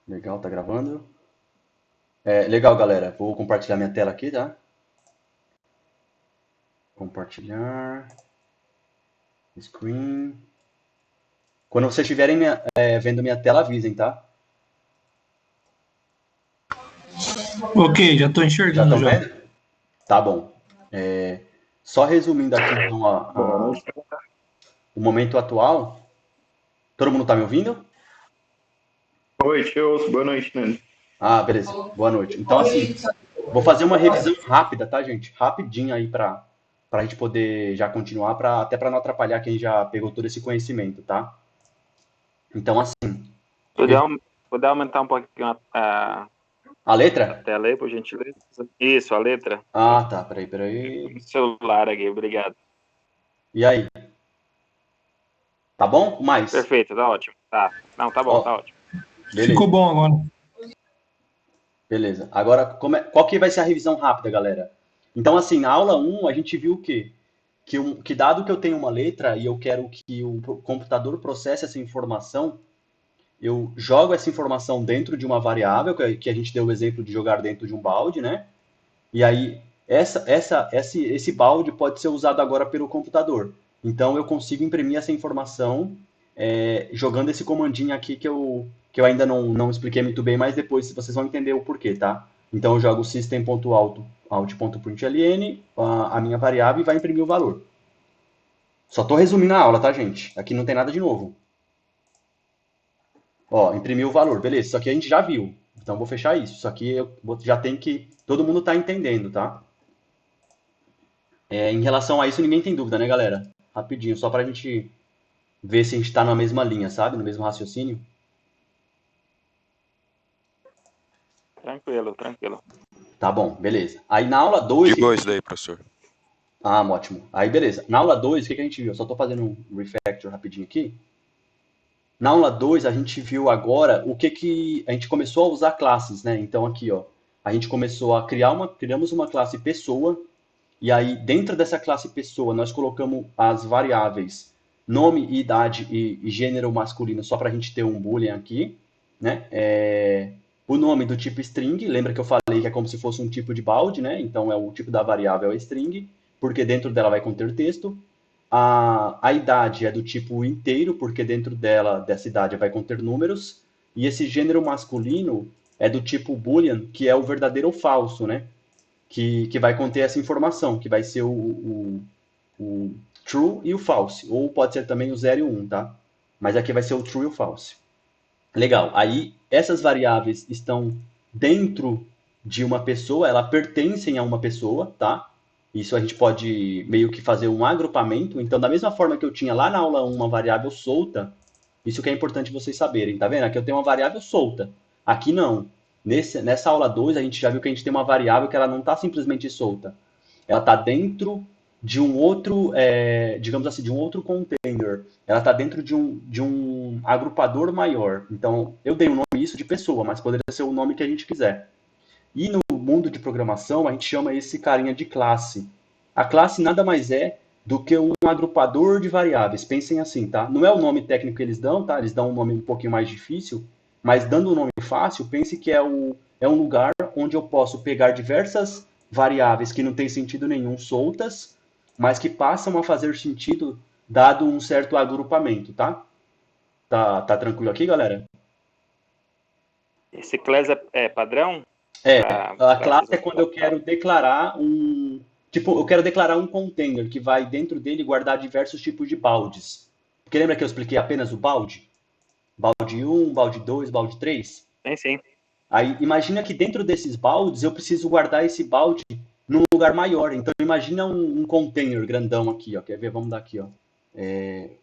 Legal, tá gravando. Legal, galera. Vou compartilhar minha tela aqui, tá? Compartilhar. Screen. Quando vocês estiverem vendo minha tela, avisem, tá? Ok, já estou Já enxergando estão já. vendo? Tá bom. É, Só resumindo aqui, então, Boa noite. o momento atual. Todo mundo tá me ouvindo? Oi, te ouço. Boa noite, Nando. Ah, beleza. Boa noite. Então, assim, vou fazer uma revisão rápida, tá, gente? Rapidinho aí pra gente poder já continuar, até pra não atrapalhar quem já pegou todo esse conhecimento, tá? Então, assim, Poder, poder aumentar um pouquinho a a letra? tela aí, por gentileza? Isso, a letra. Ah, tá. Peraí. No celular aqui, obrigado. E aí? Tá bom? Mais? Perfeito, tá ótimo. Tá. Não, tá bom, Ó, tá ótimo. Ficou beleza. bom agora. Beleza. Agora, qual que vai ser a revisão rápida, galera? Então, assim, na aula um a gente viu o quê? Que dado que eu tenho uma letra e eu quero que o computador processe essa informação, eu jogo essa informação dentro de uma variável, que a gente deu o exemplo de jogar dentro de um balde, né? E aí, esse balde pode ser usado agora pelo computador. Então, eu consigo imprimir essa informação jogando esse comandinho aqui que eu ainda não expliquei muito bem, mas depois vocês vão entender o porquê, tá? Então, eu jogo system.out.println, a minha variável, e vai imprimir o valor. Só estou resumindo a aula, tá, gente? Aqui não tem nada de novo. Ó, imprimiu o valor, beleza. Isso aqui a gente já viu. Então, vou fechar isso. Isso aqui já tem que... Todo mundo tá entendendo, tá? Em relação a isso, ninguém tem dúvida, né, galera? Rapidinho, só pra gente ver se a gente tá na mesma linha, sabe? No mesmo raciocínio. Tranquilo, tranquilo. Tá bom, beleza. Aí na aula 2, De boa isso daí, professor. Ah, ótimo. Aí beleza. Na aula 2, o que a gente viu? Eu só tô fazendo um refactor rapidinho aqui. Na aula 2, a gente viu agora o que a gente começou a usar classes, né? Então aqui, ó, a gente começou a criamos uma classe pessoa, e aí dentro dessa classe pessoa nós colocamos as variáveis nome, idade e gênero masculino só para a gente ter um boolean aqui, né? O nome do tipo string, lembra que eu falei que é como se fosse um tipo de balde, né? Então o tipo da variável é string, porque dentro dela vai conter texto. A idade é do tipo inteiro, porque dentro dessa idade vai conter números. E esse gênero masculino é do tipo Boolean, que é o verdadeiro ou falso, né? Que vai conter essa informação, que vai ser o true e o false. Ou pode ser também o 0 e o 1, tá? Mas aqui vai ser o true e o false. Legal. Aí, essas variáveis estão dentro de uma pessoa, elas pertencem a uma pessoa, tá? Isso a gente pode meio que fazer um agrupamento. Então, da mesma forma que eu tinha lá na aula 1 uma variável solta, isso que é importante vocês saberem, tá vendo? Aqui eu tenho uma variável solta. Aqui não. Nessa aula 2, a gente já viu que a gente tem uma variável que ela não está simplesmente solta. Ela está dentro de um outro, digamos assim, de um outro container. Ela está dentro de um agrupador maior. Então, eu dei o nome isso de pessoa, mas poderia ser o nome que a gente quiser. E no mundo de programação, a gente chama esse carinha de classe. A classe nada mais é do que um agrupador de variáveis. Pensem assim, tá? Não é o nome técnico que eles dão, tá? Eles dão um nome um pouquinho mais difícil, mas dando um nome fácil, pense que é um lugar onde eu posso pegar diversas variáveis que não têm sentido nenhum soltas, mas que passam a fazer sentido dado um certo agrupamento, tá? Tá tranquilo aqui, galera? Esse class é padrão É, para a classe essas é quando eu quero declarar tipo, eu quero declarar um container que vai dentro dele guardar diversos tipos de baldes. Porque lembra que eu expliquei apenas o balde? Balde um, balde 2, balde 3. Sim, sim. Aí imagina que dentro desses baldes eu preciso guardar esse balde num lugar maior. Então imagina um container grandão aqui, ó. Quer ver? Vamos dar aqui, ó.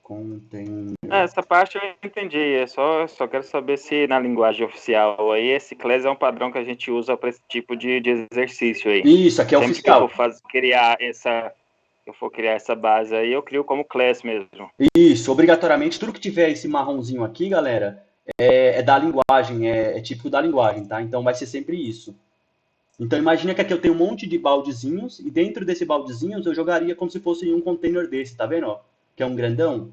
Container. Essa parte eu entendi. Só quero saber se na linguagem oficial aí esse class é um padrão que a gente usa para esse tipo de exercício aí. Isso, aqui é Sempre que eu oficial. for criar essa base aí, eu crio como class mesmo. Isso, obrigatoriamente, tudo que tiver esse marronzinho aqui, galera, é da linguagem, é típico da linguagem, tá? Então vai ser sempre isso. Então imagina que aqui eu tenho um monte de baldezinhos, e dentro desse baldezinhos eu jogaria como se fosse um container desse, tá vendo? Ó? Que é um grandão.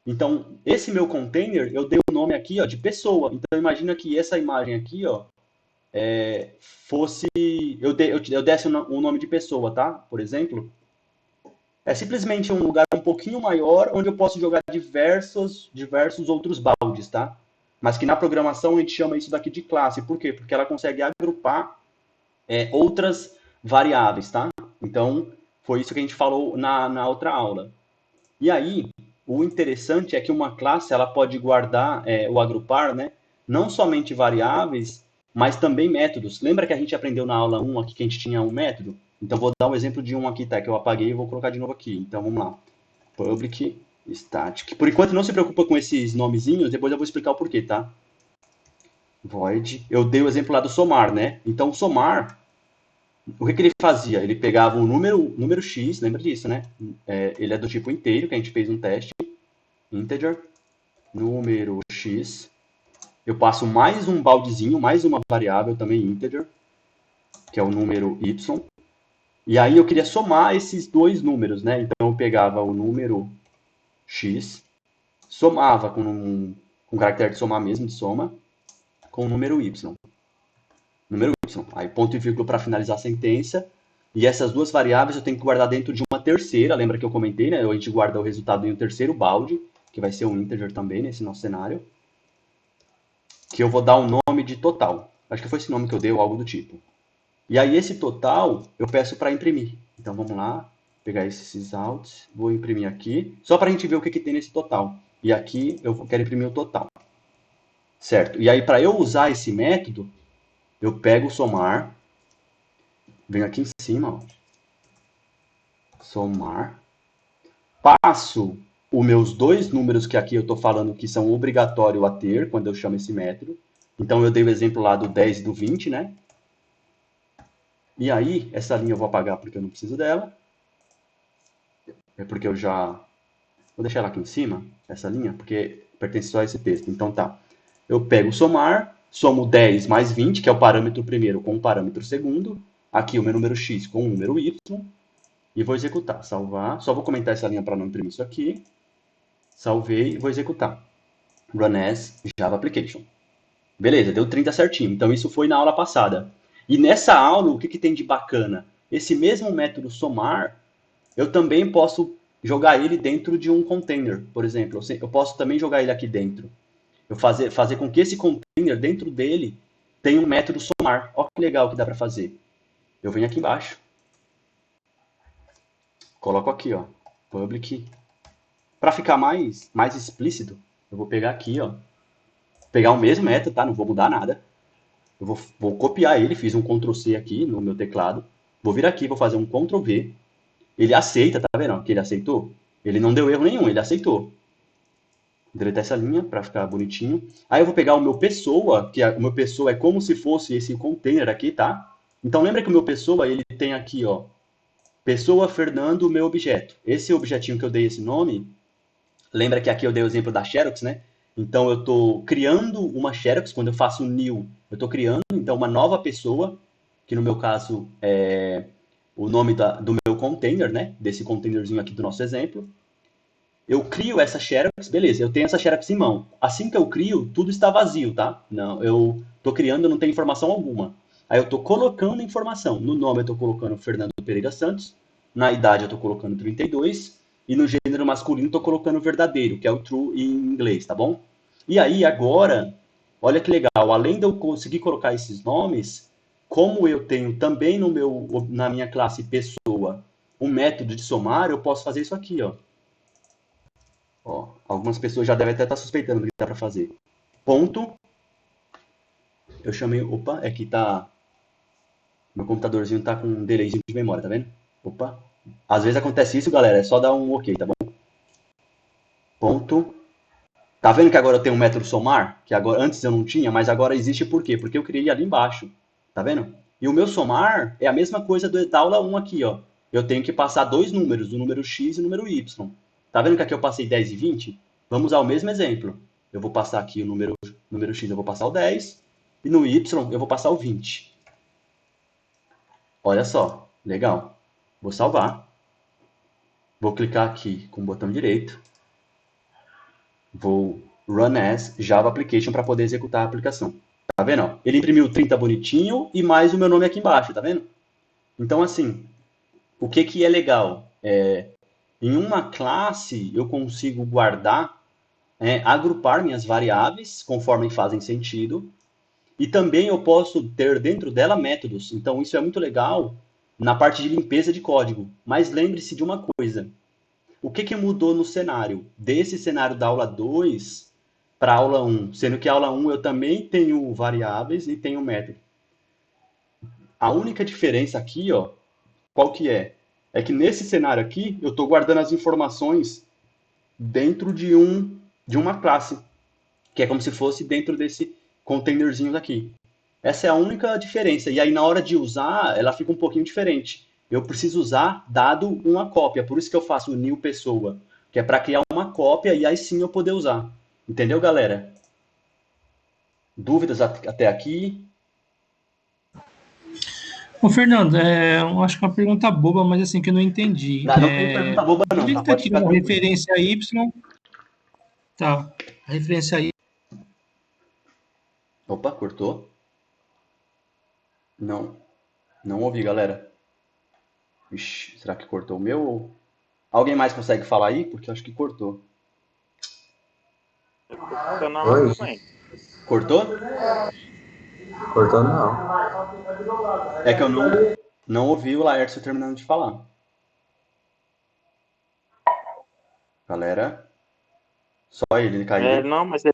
Então, esse meu container, eu dei o nome aqui, ó, de pessoa. Então, imagina que essa imagem aqui, ó, fosse... Eu desse um nome de pessoa, tá? Por exemplo. É simplesmente um lugar um pouquinho maior onde eu posso jogar diversos outros baldes, tá? Mas que na programação a gente chama isso daqui de classe. Por quê? Porque ela consegue agrupar outras variáveis, tá? Então, foi isso que a gente falou na outra aula. E aí, o interessante é que uma classe ela pode guardar ou agrupar, né? Não somente variáveis, mas também métodos. Lembra que a gente aprendeu na aula 1 aqui que a gente tinha um método? Então, vou dar um exemplo de um aqui, tá? Que eu apaguei e vou colocar de novo aqui. Então, vamos lá. Public static. Por enquanto, não se preocupa com esses nomezinhos, depois eu vou explicar o porquê, tá? Void. Eu dei o exemplo lá do somar, né? Então, o somar, o que ele fazia? Ele pegava um número x, lembra disso, né? Ele é do tipo inteiro, que a gente fez um teste. Integer, número x. Eu passo mais um baldezinho, mais uma variável também integer, que é o número y. E aí eu queria somar esses dois números, né? Então eu pegava o número x, somava com um caractere de somar mesmo, de soma, com o número y. Número y. Aí ponto e vírgula para finalizar a sentença. E essas duas variáveis eu tenho que guardar dentro de uma terceira. Lembra que eu comentei, né? A gente guarda o resultado em um terceiro balde, que vai ser um integer também nesse nosso cenário. Que eu vou dar um nome de total. Acho que foi esse nome que eu dei ou algo do tipo. E aí esse total eu peço para imprimir. Então vamos lá, pegar esses outs, vou imprimir aqui, só para a gente ver o que tem nesse total. E aqui eu quero imprimir o total. Certo? E aí para eu usar esse método, eu pego o somar, venho aqui em cima, ó, somar, passo os meus dois números que aqui eu estou falando que são obrigatórios a ter quando eu chamo esse método. Então eu dei o exemplo lá do 10 e do 20, né? E aí, essa linha eu vou apagar porque eu não preciso dela. É porque eu já... Vou deixar ela aqui em cima, essa linha, porque pertence só a esse texto. Então tá. Eu pego o somar, somo 10 mais 20, que é o parâmetro primeiro com o parâmetro segundo. Aqui o meu número x com o número y. E vou executar. Salvar. Só vou comentar essa linha para não imprimir isso aqui. Salvei e vou executar. Run as Java Application. Beleza, deu 30 certinho. Então isso foi na aula passada. E nessa aula, o que tem de bacana? Esse mesmo método somar, eu também posso jogar ele dentro de um container, por exemplo. Eu posso também jogar ele aqui dentro. Eu fazer com que esse container, dentro dele, tenha um método somar. Olha que legal que dá para fazer. Eu venho aqui embaixo. Coloco aqui, ó. Public. Para ficar mais explícito, eu vou pegar aqui, ó. Pegar o mesmo método, tá? Não vou mudar nada. Eu vou copiar ele, fiz um Ctrl C aqui no meu teclado. Vou vir aqui, vou fazer um Ctrl V. Ele aceita, tá vendo? Que ele aceitou. Ele não deu erro nenhum, ele aceitou. Vou deletar essa linha para ficar bonitinho. Aí eu vou pegar o meu pessoa, que o meu pessoa é como se fosse esse container aqui, tá? Então lembra que o meu pessoa, ele tem aqui, ó. Pessoa Fernando, meu objeto. Esse objetinho que eu dei esse nome, lembra que aqui eu dei o exemplo da Xerox, né? Então eu estou criando uma Xerox, quando eu faço new, eu estou criando então uma nova pessoa, que no meu caso é o nome do meu container, né? Desse containerzinho aqui do nosso exemplo. Eu crio essa Xerox, beleza, eu tenho essa Xerox em mão. Assim que eu crio, tudo está vazio, tá? Não, eu estou criando, não tem informação alguma. Aí eu estou colocando informação. No nome eu estou colocando Fernando Pereira Santos, na idade eu estou colocando 32, e no gênero masculino estou colocando verdadeiro, que é o true em inglês, tá bom? E aí agora, olha que legal, além de eu conseguir colocar esses nomes, como eu tenho também na minha classe pessoa um método de somar, eu posso fazer isso aqui, ó. Ó, algumas pessoas já devem até estar suspeitando do que dá para fazer. Ponto. Eu chamei. Opa, é que tá. Meu computadorzinho tá com um delayzinho de memória, tá vendo? Opa. Às vezes acontece isso, galera. É só dar um OK, tá bom? Ponto. Tá vendo que agora eu tenho um método somar? Que agora, antes eu não tinha, mas agora existe por quê? Porque eu criei ali embaixo. Tá vendo? E o meu somar é a mesma coisa da aula 1 aqui, ó. Eu tenho que passar dois números, o número x e o número y. Tá vendo que aqui eu passei 10 e 20? Vamos usar o mesmo exemplo. Eu vou passar aqui o número x, eu vou passar o 10. E no y, eu vou passar o 20. Olha só, legal. Vou salvar. Vou clicar aqui com o botão direito. Vou run as Java Application para poder executar a aplicação. Tá vendo? Ó? Ele imprimiu 30 bonitinho e mais o meu nome aqui embaixo, tá vendo? Então, assim, o que que é legal? Em uma classe, eu consigo guardar, agrupar minhas variáveis conforme fazem sentido, e também eu posso ter dentro dela métodos. Então, isso é muito legal na parte de limpeza de código. Mas lembre-se de uma coisa: o que que mudou no cenário? Desse cenário da aula 2 para a aula 1, sendo que a aula 1 eu também tenho variáveis e tenho método. A única diferença aqui, ó, qual que é? É que nesse cenário aqui, eu estou guardando as informações dentro de uma classe, que é como se fosse dentro desse containerzinho daqui. Essa é a única diferença. E aí, na hora de usar, ela fica um pouquinho diferente. Eu preciso usar dado uma cópia. Por isso que eu faço o new pessoa, que é para criar uma cópia e aí sim eu poder usar. Entendeu, galera? Dúvidas até aqui? Ô, Fernando, eu acho que é uma pergunta boba, mas assim, que eu não entendi. Não, não tem pergunta boba De não, onde ele tá? está Pode ficar tirando a tranquilo. referência Y? Tá, a referência Y. Opa, cortou? Não, não ouvi, galera. Ixi, será que cortou o meu? Alguém mais consegue falar aí? Porque eu acho que cortou. Eu tô escutando a Oi? também. Cortou? Cortando não. É que eu não ouvi o Laércio terminando de falar. Galera, só ele caiu. Não, mas ele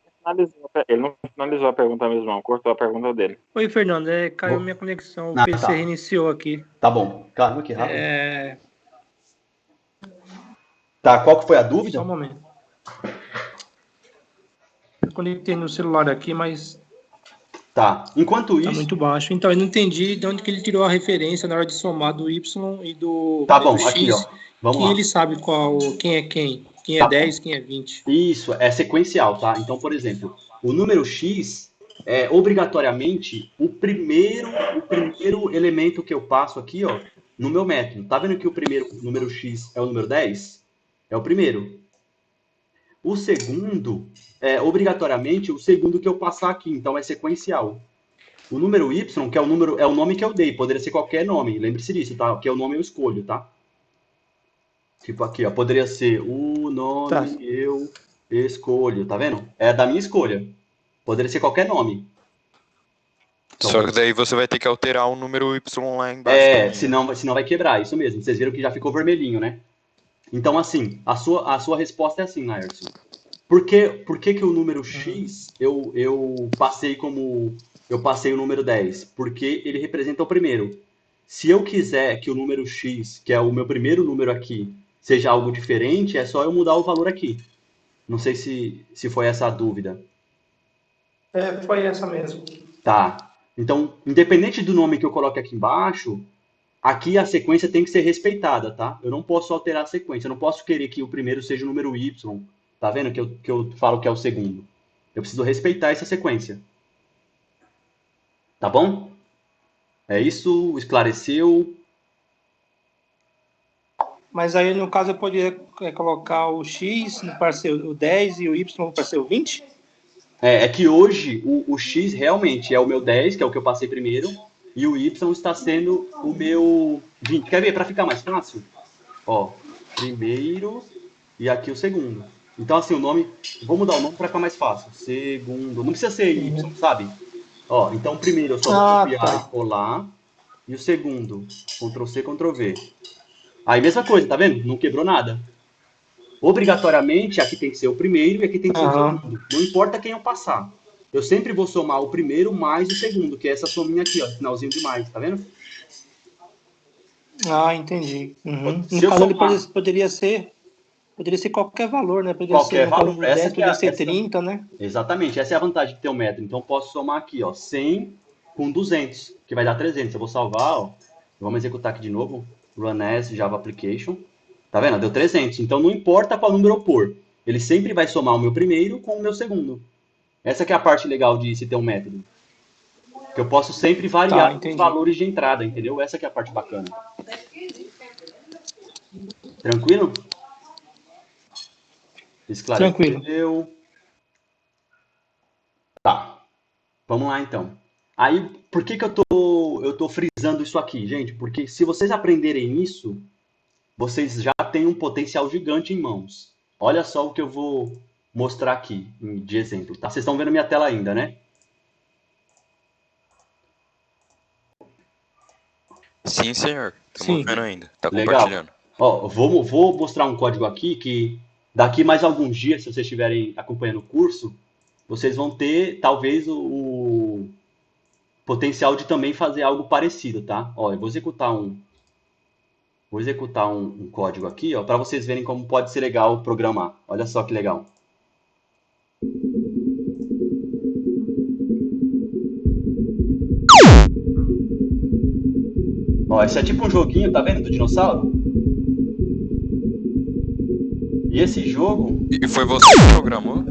não finalizou a pergunta mesmo, não. Cortou a pergunta dele. Oi, Fernando, caiu Vou- minha conexão, o Ah, PC tá. reiniciou aqui. Tá bom. Caramba, que rápido. É, Tá, qual que foi a só um dúvida? momento. Eu conectei no celular aqui, mas Tá. Enquanto tá isso, muito baixo. Então, eu não entendi de onde que ele tirou a referência na hora de somar do Y tá e do bom, aqui, ó. X, Vamos que lá. ele sabe quem é quem é Tá bom. 10, quem é 20. Isso, é sequencial, tá? Então, por exemplo, o número x é obrigatoriamente o primeiro elemento que eu passo aqui, ó, no meu método. Tá vendo que o primeiro número x é o número 10? É o primeiro. O segundo é obrigatoriamente o segundo que eu passar aqui, então é sequencial. O número y, que é o nome que eu dei, poderia ser qualquer nome, lembre-se disso, tá? Que é o nome eu escolho, tá? Tipo aqui, ó, poderia ser o Tá. nome eu escolho, tá vendo? É da minha escolha. Poderia ser qualquer nome. Então, Só que daí você vai ter que alterar o número Y lá embaixo é, também, né? senão vai quebrar, isso mesmo. Vocês viram que já ficou vermelhinho, né? Então, assim, a sua resposta é assim, Nairson. Por que o número X eu passei o número 10? Porque ele representa o primeiro. Se eu quiser que o número X, que é o meu primeiro número aqui, seja algo diferente, é só eu mudar o valor aqui. Não sei se foi essa a dúvida. Foi essa mesmo. Tá. Então, independente do nome que eu coloque aqui embaixo, aqui a sequência tem que ser respeitada, tá? Eu não posso alterar a sequência. Eu não posso querer que o primeiro seja o número Y. Tá vendo que eu falo que é o segundo? Eu preciso respeitar essa sequência. Tá bom? É isso? Esclareceu? Mas aí, no caso, eu poderia colocar o X para ser o 10 e o Y para ser o 20? É que hoje o X realmente é o meu 10, que é o que eu passei primeiro, e o Y está sendo o meu 20. Quer ver? Para ficar mais fácil? Ó, primeiro e aqui o segundo. Então, assim, o nome. Vou mudar o nome para ficar mais fácil. Segundo. Não precisa ser Y, sabe? Ó, então o primeiro eu só vou Ah, copiar e tá. colar. E o segundo, Ctrl C, Ctrl V. Aí, mesma coisa, tá vendo? Não quebrou nada. Obrigatoriamente, aqui tem que ser o primeiro e aqui tem que ser o Aham. segundo. Não importa quem eu passar. Eu sempre vou somar o primeiro mais o segundo, que é essa sominha aqui, ó, finalzinho de mais, tá vendo? Ah, entendi. Uhum. Se No eu caso, ele somar poderia ser qualquer valor, né? Poderia ser, qualquer no caso valor, do 10, poderia ser essa 30, né? exatamente, essa é a vantagem de ter um método. Então eu posso somar aqui, ó, 100 com 200, que vai dar 300. Eu vou salvar, ó, vamos executar aqui de novo, run as Java Application. Tá vendo? Deu 300. Então não importa qual número eu pôr, ele sempre vai somar o meu primeiro com o meu segundo. Essa que é a parte legal de se ter um método. Que eu posso sempre Tá, variar os entendi. valores de entrada, entendeu? Essa que é a parte bacana. Tranquilo? Tranquilo. Esclareceu? Vamos lá, então. Aí, por que que eu tô frisando isso aqui, gente? Porque se vocês aprenderem isso, vocês já têm um potencial gigante em mãos. Olha só o que eu vou mostrar aqui de exemplo, tá? Vocês estão vendo minha tela ainda, né? Sim, senhor. Estamos Sim. vendo ainda. Tá Legal. compartilhando. Ó, vou mostrar um código aqui que daqui mais alguns dias, se vocês estiverem acompanhando o curso, vocês vão ter talvez o potencial de também fazer algo parecido, tá? Ó, eu vou executar um código aqui, ó, para vocês verem como pode ser legal programar. Olha só que legal. Ó, esse é tipo um joguinho, tá vendo, do dinossauro? E esse jogo, E foi você que programou?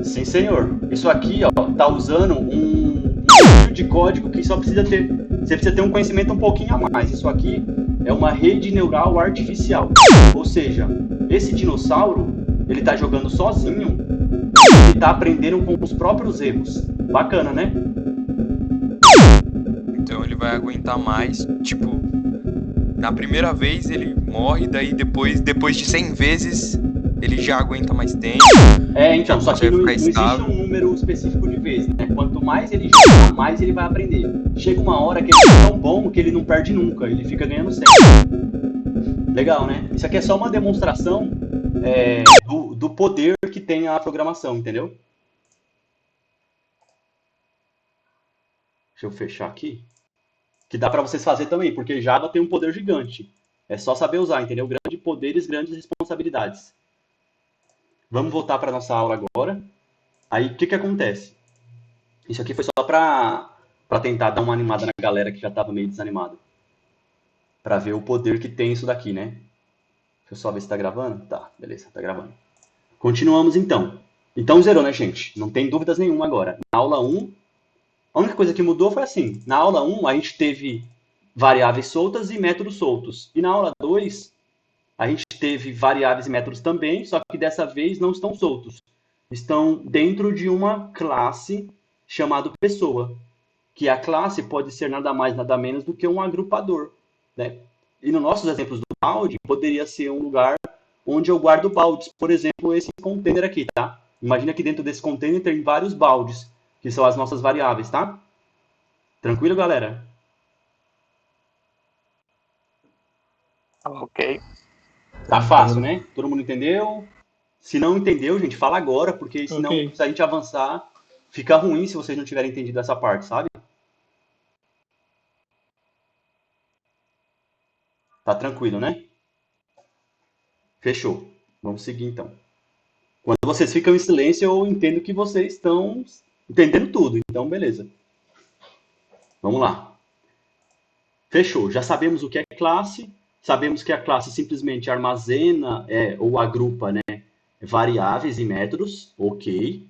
sim senhor, isso aqui, ó, tá usando um tipo de código que só precisa ter, você precisa ter um conhecimento um pouquinho a mais. Isso aqui é uma rede neural artificial. Ou seja, esse dinossauro, ele tá jogando sozinho, ele tá aprendendo com os próprios erros. Bacana, né? Então ele vai aguentar mais. Tipo, na primeira vez ele morre, daí depois de 100 vezes ele já aguenta mais tempo. Então, só que consegue não ficar existe estável. um número específico de vezes, né? Quanto mais ele joga, mais ele vai aprender. Chega uma hora que ele é tão bom que ele não perde nunca, ele fica ganhando sempre. Legal, né? Isso aqui é só uma demonstração do poder que tem a programação, entendeu? Deixa eu fechar aqui. Que dá para vocês fazer também, porque Java tem um poder gigante. É só saber usar, entendeu? Grandes poderes, grandes responsabilidades. Vamos voltar para nossa aula agora. Aí, o que que acontece? Isso aqui foi só para tentar dar uma animada na galera que já estava meio desanimada. Para ver o poder que tem isso daqui, né? Deixa eu só ver se está gravando. Tá, beleza, está gravando. Continuamos então. Então zerou, né, gente? Não tem dúvidas nenhuma agora. Na aula 1, a única coisa que mudou foi assim. Na aula 1, a gente teve variáveis soltas e métodos soltos. E na aula 2, a gente teve variáveis e métodos também, só que dessa vez não estão soltos. Estão dentro de uma classe chamada pessoa, que a classe pode ser nada mais, nada menos do que um agrupador, né? E nos nossos exemplos do balde, poderia ser um lugar onde eu guardo baldes. Por exemplo, esse container aqui, tá? Imagina que dentro desse container tem vários baldes, que são as nossas variáveis, tá? Tranquilo, galera? Ok. Tá fácil, né? Todo mundo entendeu? Se não entendeu, gente, fala agora, porque senão, Ok. se a gente avançar, fica ruim se vocês não tiverem entendido essa parte, sabe? Tá tranquilo, né? Fechou. Vamos seguir então. Quando vocês ficam em silêncio, eu entendo que vocês estão entendendo tudo. Então, beleza. Vamos lá. Fechou. Já sabemos o que é classe. Sabemos que a classe simplesmente armazena ou agrupa, né, variáveis e métodos. Ok.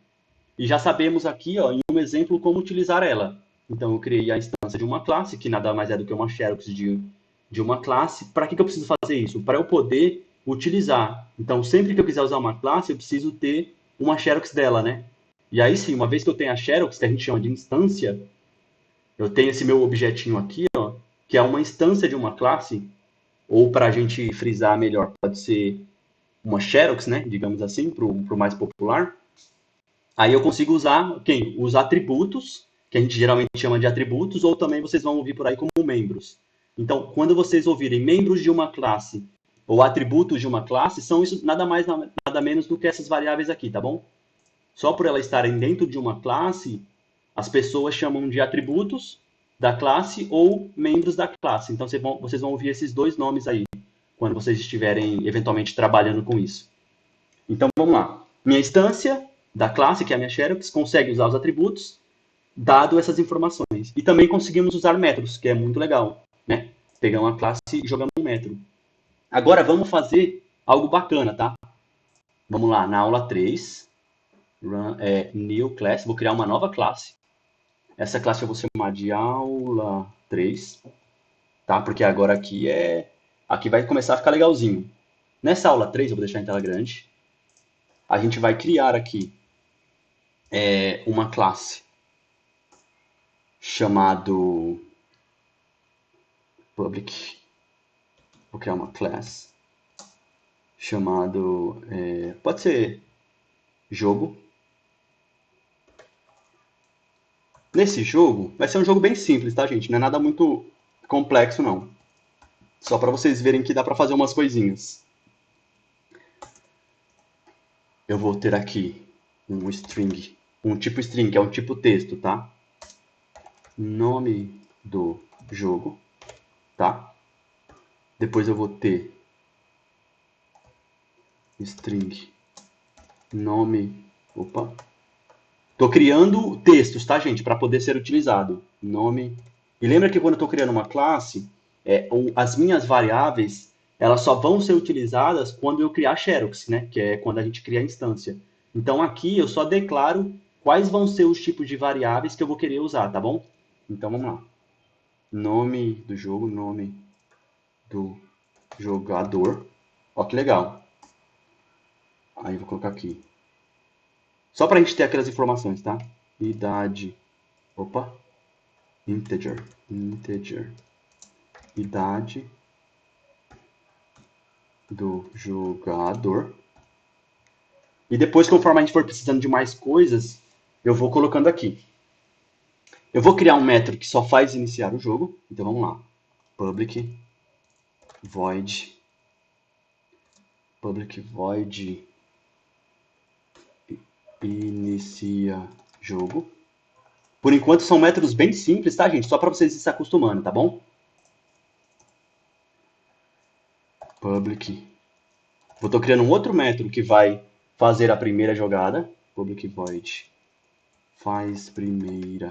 E já sabemos aqui, ó, em um exemplo, como utilizar ela. Então, eu criei a instância de uma classe, que nada mais é do que uma xerox de uma classe. Para que eu preciso fazer isso? Para eu poder utilizar. Então, sempre que eu quiser usar uma classe, eu preciso ter uma xerox dela, né? E aí sim, uma vez que eu tenho a xerox, que a gente chama de instância, eu tenho esse meu objetinho aqui, ó, que é uma instância de uma classe, ou para a gente frisar melhor, pode ser uma xerox, né? Digamos assim, para o mais popular. Aí eu consigo usar quem? Os atributos, que a gente geralmente chama de atributos, ou também vocês vão ouvir por aí como membros. Então, quando vocês ouvirem membros de uma classe ou atributos de uma classe, são isso nada mais, nada menos do que essas variáveis aqui, tá bom? Só por elas estarem dentro de uma classe, as pessoas chamam de atributos da classe ou membros da classe. Então, vocês vão ouvir esses dois nomes aí, quando vocês estiverem eventualmente trabalhando com isso. Então, vamos lá. Minha instância da classe, que é a minha xerox, consegue usar os atributos, dado essas informações. E também conseguimos usar métodos, que é muito legal, né? Pegar uma classe e jogar um método. Agora vamos fazer algo bacana, tá? Vamos lá, na aula 3, new class, vou criar uma nova classe. Essa classe eu vou chamar de aula 3, tá? Porque agora aqui vai começar a ficar legalzinho. Nessa aula 3, eu vou deixar em tela grande, a gente vai criar aqui uma classe chamado public, vou criar uma class chamado, pode ser jogo. Nesse jogo, vai ser um jogo bem simples, tá, gente? Não é nada muito complexo, não. Só para vocês verem que dá para fazer umas coisinhas. Eu vou ter aqui um string, um tipo string, que é um tipo texto, tá? Nome do jogo, tá? Depois eu vou ter string, nome, opa. Tô criando textos, tá, gente? Para poder ser utilizado. Nome. E lembra que quando eu tô criando uma classe, as minhas variáveis, elas só vão ser utilizadas quando eu criar xerox, né? Que é quando a gente cria a instância. Então aqui eu só declaro quais vão ser os tipos de variáveis que eu vou querer usar, tá bom? Então vamos lá. Nome do jogo, nome do jogador. Ó que legal. Aí eu vou colocar aqui. Só pra gente ter aquelas informações, tá? Idade. Opa. Integer. Idade do jogador. E depois, conforme a gente for precisando de mais coisas, eu vou colocando aqui. Eu vou criar um método que só faz iniciar o jogo. Então vamos lá. Public void inicia jogo. Por enquanto são métodos bem simples, tá, gente? Só para vocês se acostumando, tá bom? Public. Tô criando um outro método que vai fazer a primeira jogada. Public void faz primeira.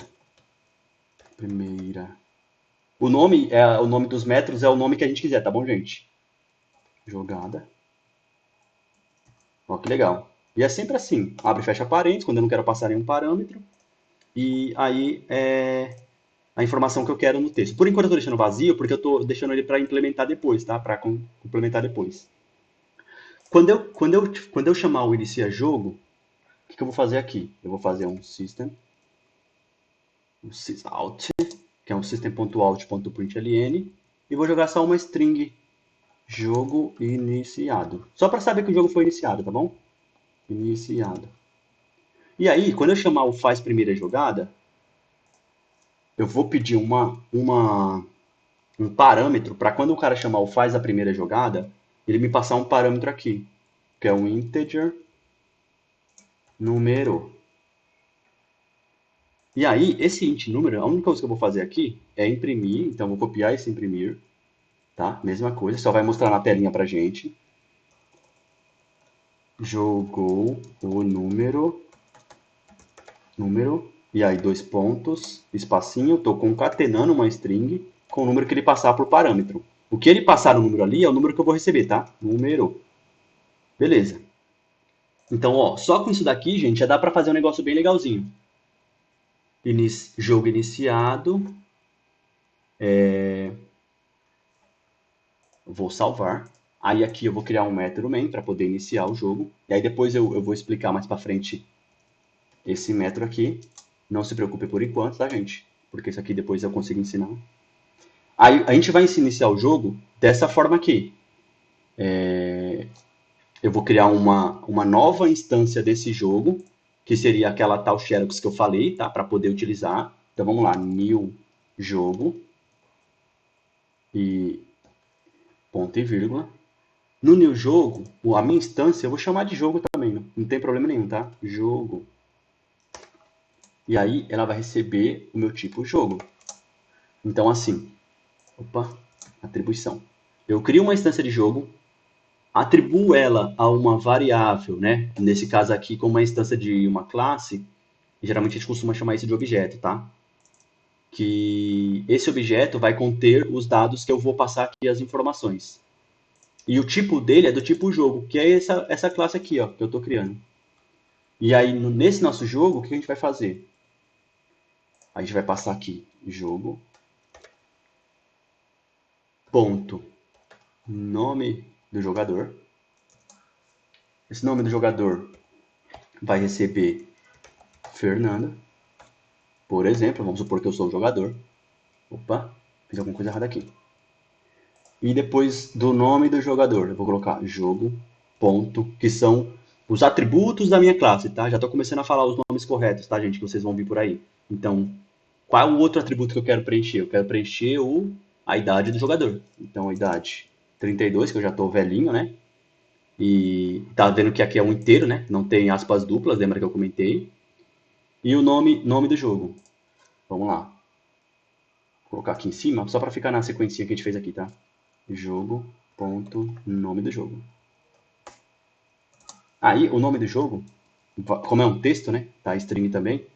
O nome dos métodos é o nome que a gente quiser, tá bom, gente? Jogada. Ó, que legal. E é sempre assim. Abre e fecha parênteses, quando eu não quero passar nenhum parâmetro. E aí é a informação que eu quero no texto. Por enquanto eu estou deixando vazio, porque eu estou deixando ele para implementar depois, tá? Para complementar depois. Quando eu chamar o inicia jogo, o que eu vou fazer aqui? Eu vou fazer um system, um sysout, que é um system.out.println, e vou jogar só uma string jogo iniciado. Só para saber que o jogo foi iniciado, tá bom? Iniciado. E aí, quando eu chamar o faz primeira jogada, eu vou pedir um parâmetro para quando o cara chamar o faz a primeira jogada, ele me passar um parâmetro aqui, que é um integer número. E aí, esse int número, a única coisa que eu vou fazer aqui é imprimir, então eu vou copiar esse imprimir, tá? Mesma coisa, só vai mostrar na telinha pra gente. Jogou o número, e aí 2 pontos, espacinho, estou concatenando uma string com o número que ele passar por parâmetro. O que ele passar no número ali é o número que eu vou receber, tá? Número. Beleza. Então, ó, só com isso daqui, gente, já dá para fazer um negócio bem legalzinho. Jogo iniciado. Vou salvar. Aí aqui eu vou criar um método main para poder iniciar o jogo. E aí depois eu vou explicar mais para frente esse método aqui. Não se preocupe por enquanto, tá, gente? Porque isso aqui depois eu consigo ensinar. Aí a gente vai iniciar o jogo dessa forma aqui. Eu vou criar uma nova instância desse jogo, que seria aquela tal xerox que eu falei, tá? Para poder utilizar. Então vamos lá, new jogo e ponto e vírgula. No new jogo, a minha instância eu vou chamar de jogo também, não tem problema nenhum, tá? Jogo. E aí ela vai receber o meu tipo jogo. Então assim, atribuição. Eu crio uma instância de jogo, atribuo ela a uma variável, né? Nesse caso aqui, como uma instância de uma classe, geralmente a gente costuma chamar isso de objeto, tá? Que esse objeto vai conter os dados que eu vou passar aqui as informações. E o tipo dele é do tipo jogo, que é essa classe aqui, ó, que eu estou criando. E aí, nesse nosso jogo, o que a gente vai fazer? A gente vai passar aqui, jogo, ponto, nome do jogador. Esse nome do jogador vai receber Fernando, Por exemplo, vamos supor que eu sou o jogador. Opa, fiz alguma coisa errada aqui. E depois do nome do jogador, eu vou colocar jogo, ponto, que são os atributos da minha classe, tá? Já estou começando a falar os nomes corretos, tá, gente? Que vocês vão vir por aí. Então, qual é o outro atributo que eu quero preencher? Eu quero preencher a idade do jogador. Então, a idade 32, que eu já estou velhinho, né? E tá vendo que aqui é um inteiro, né? Não tem aspas duplas, lembra que eu comentei? E o nome do jogo. Vamos lá. Vou colocar aqui em cima, só para ficar na sequência que a gente fez aqui, tá? Jogo, ponto, nome do jogo. Aí, o nome do jogo, como é um texto, né? Tá, string também.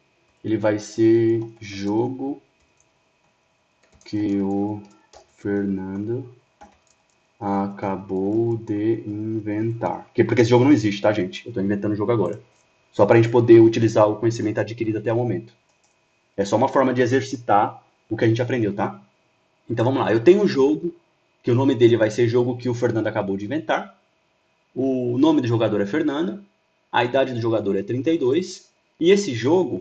Ele vai ser jogo que o Fernando acabou de inventar. Porque esse jogo não existe, tá, gente? Eu tô inventando o jogo agora. Só pra gente poder utilizar o conhecimento adquirido até o momento. É só uma forma de exercitar o que a gente aprendeu, tá? Então vamos lá. Eu tenho um jogo, que o nome dele vai ser jogo que o Fernando acabou de inventar. O nome do jogador é Fernando. A idade do jogador é 32. E esse jogo,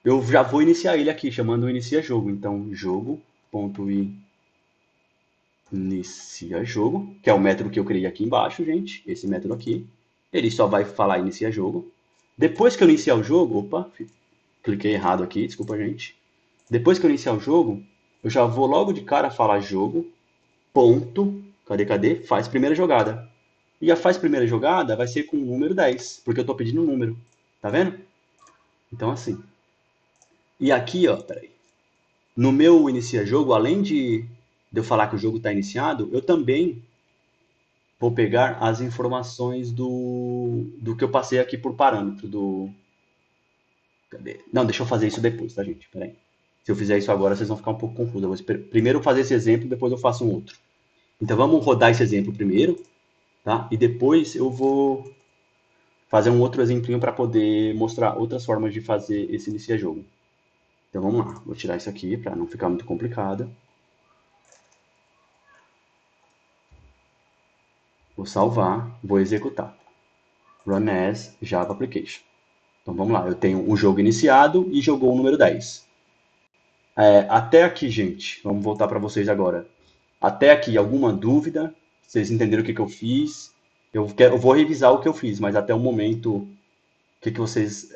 eu já vou iniciar ele aqui, chamando o inicia jogo. Então, jogo.inicia jogo, que é o método que eu criei aqui embaixo, gente. Esse método aqui. Ele só vai falar inicia jogo. Depois que eu iniciar o jogo, opa, cliquei errado aqui, desculpa, gente. Depois que eu iniciar o jogo, eu já vou logo de cara falar jogo, ponto, cadê? Faz primeira jogada. E a faz primeira jogada vai ser com o número 10, porque eu estou pedindo um número. Tá vendo? Então, assim. E aqui, ó, peraí. No meu inicia jogo, além de eu falar que o jogo está iniciado, eu também vou pegar as informações do que eu passei aqui por parâmetro do... Cadê? Não, deixa eu fazer isso depois, tá, gente? Peraí. Se eu fizer isso agora, vocês vão ficar um pouco confusos. Eu vou primeiro fazer esse exemplo, depois eu faço um outro. Então, vamos rodar esse exemplo primeiro, tá? E depois eu vou fazer um outro exemplinho para poder mostrar outras formas de fazer esse inicia jogo. Então, vamos lá. Vou tirar isso aqui para não ficar muito complicado. Vou salvar, vou executar. Run as Java Application. Então, vamos lá. Eu tenho um jogo iniciado e jogou o número 10. Até aqui, gente, vamos voltar para vocês agora. Até aqui, alguma dúvida? Vocês entenderam o que eu fiz? Eu vou revisar o que eu fiz, mas até o momento, o que vocês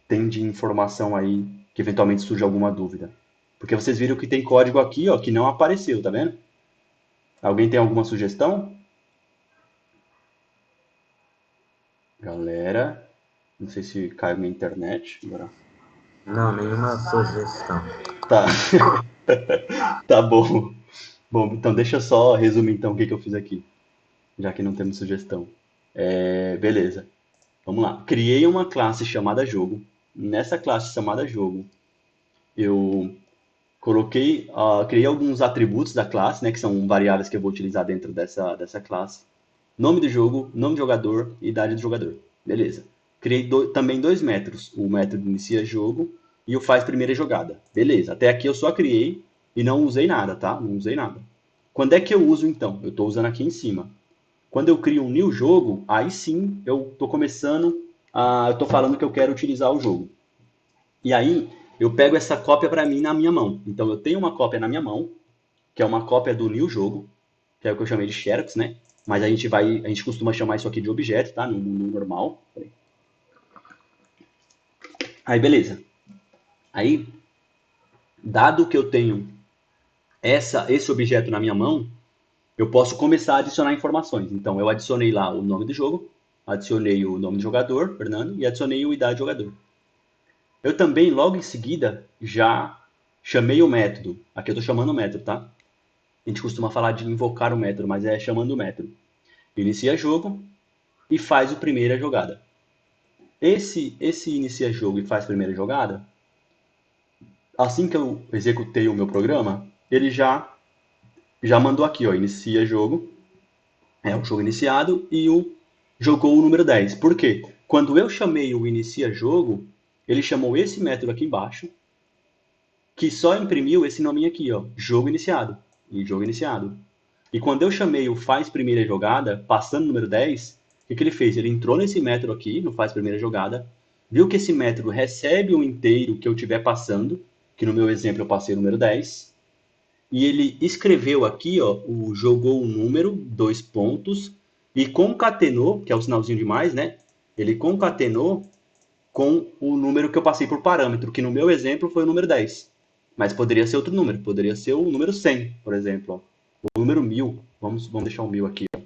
têm de informação aí, que eventualmente surge alguma dúvida? Porque vocês viram que tem código aqui, ó, que não apareceu, tá vendo? Alguém tem alguma sugestão? Galera, não sei se caiu minha internet. Agora. Não, nenhuma sugestão. Tá. Tá bom. Bom, então deixa eu só resumir então o que eu fiz aqui, já que não temos sugestão. Beleza. Vamos lá. Criei uma classe chamada jogo. Nessa classe chamada jogo, eu criei alguns atributos da classe, né, que são variáveis que eu vou utilizar dentro dessa classe. Nome do jogo, nome do jogador e idade do jogador. Beleza. Criei também dois métodos. O método inicia jogo e o faz primeira jogada. Beleza. Até aqui eu só criei e não usei nada, tá? Não usei nada. Quando é que eu uso, então? Eu estou usando aqui em cima. Quando eu crio um new jogo, aí sim eu estou começando eu estou falando que eu quero utilizar o jogo. E aí eu pego essa cópia para mim na minha mão. Então eu tenho uma cópia na minha mão, que é uma cópia do new jogo, que é o que eu chamei de Xerox, né? Mas a gente costuma chamar isso aqui de objeto, tá? No normal. Aí, beleza. Aí, dado que eu tenho esse objeto na minha mão, eu posso começar a adicionar informações. Então, eu adicionei lá o nome do jogo, adicionei o nome do jogador, Fernando, e adicionei a idade do jogador. Eu também, logo em seguida, já chamei o método. Aqui eu estou chamando o método, tá? A gente costuma falar de invocar o método, mas é chamando o método. Inicia jogo e faz a primeira jogada. Esse inicia jogo e faz a primeira jogada, assim que eu executei o meu programa, ele já mandou aqui, ó, inicia jogo, o jogo iniciado, e jogou o número 10. Por quê? Quando eu chamei o inicia jogo, ele chamou esse método aqui embaixo, que só imprimiu esse nominho aqui, ó, jogo iniciado. E jogo iniciado. E quando eu chamei o faz primeira jogada, passando o número 10, o que ele fez? Ele entrou nesse método aqui, no faz primeira jogada, viu que esse método recebe o inteiro que eu estiver passando, que no meu exemplo eu passei o número 10, e ele escreveu aqui, ó, jogou o número, 2 pontos, e concatenou, que é o sinalzinho de mais, né? Ele concatenou com o número que eu passei por parâmetro, que no meu exemplo foi o número 10. Mas poderia ser outro número, poderia ser o número 100, por exemplo. Ó. O número 1000, vamos deixar o 1000 aqui. Ó.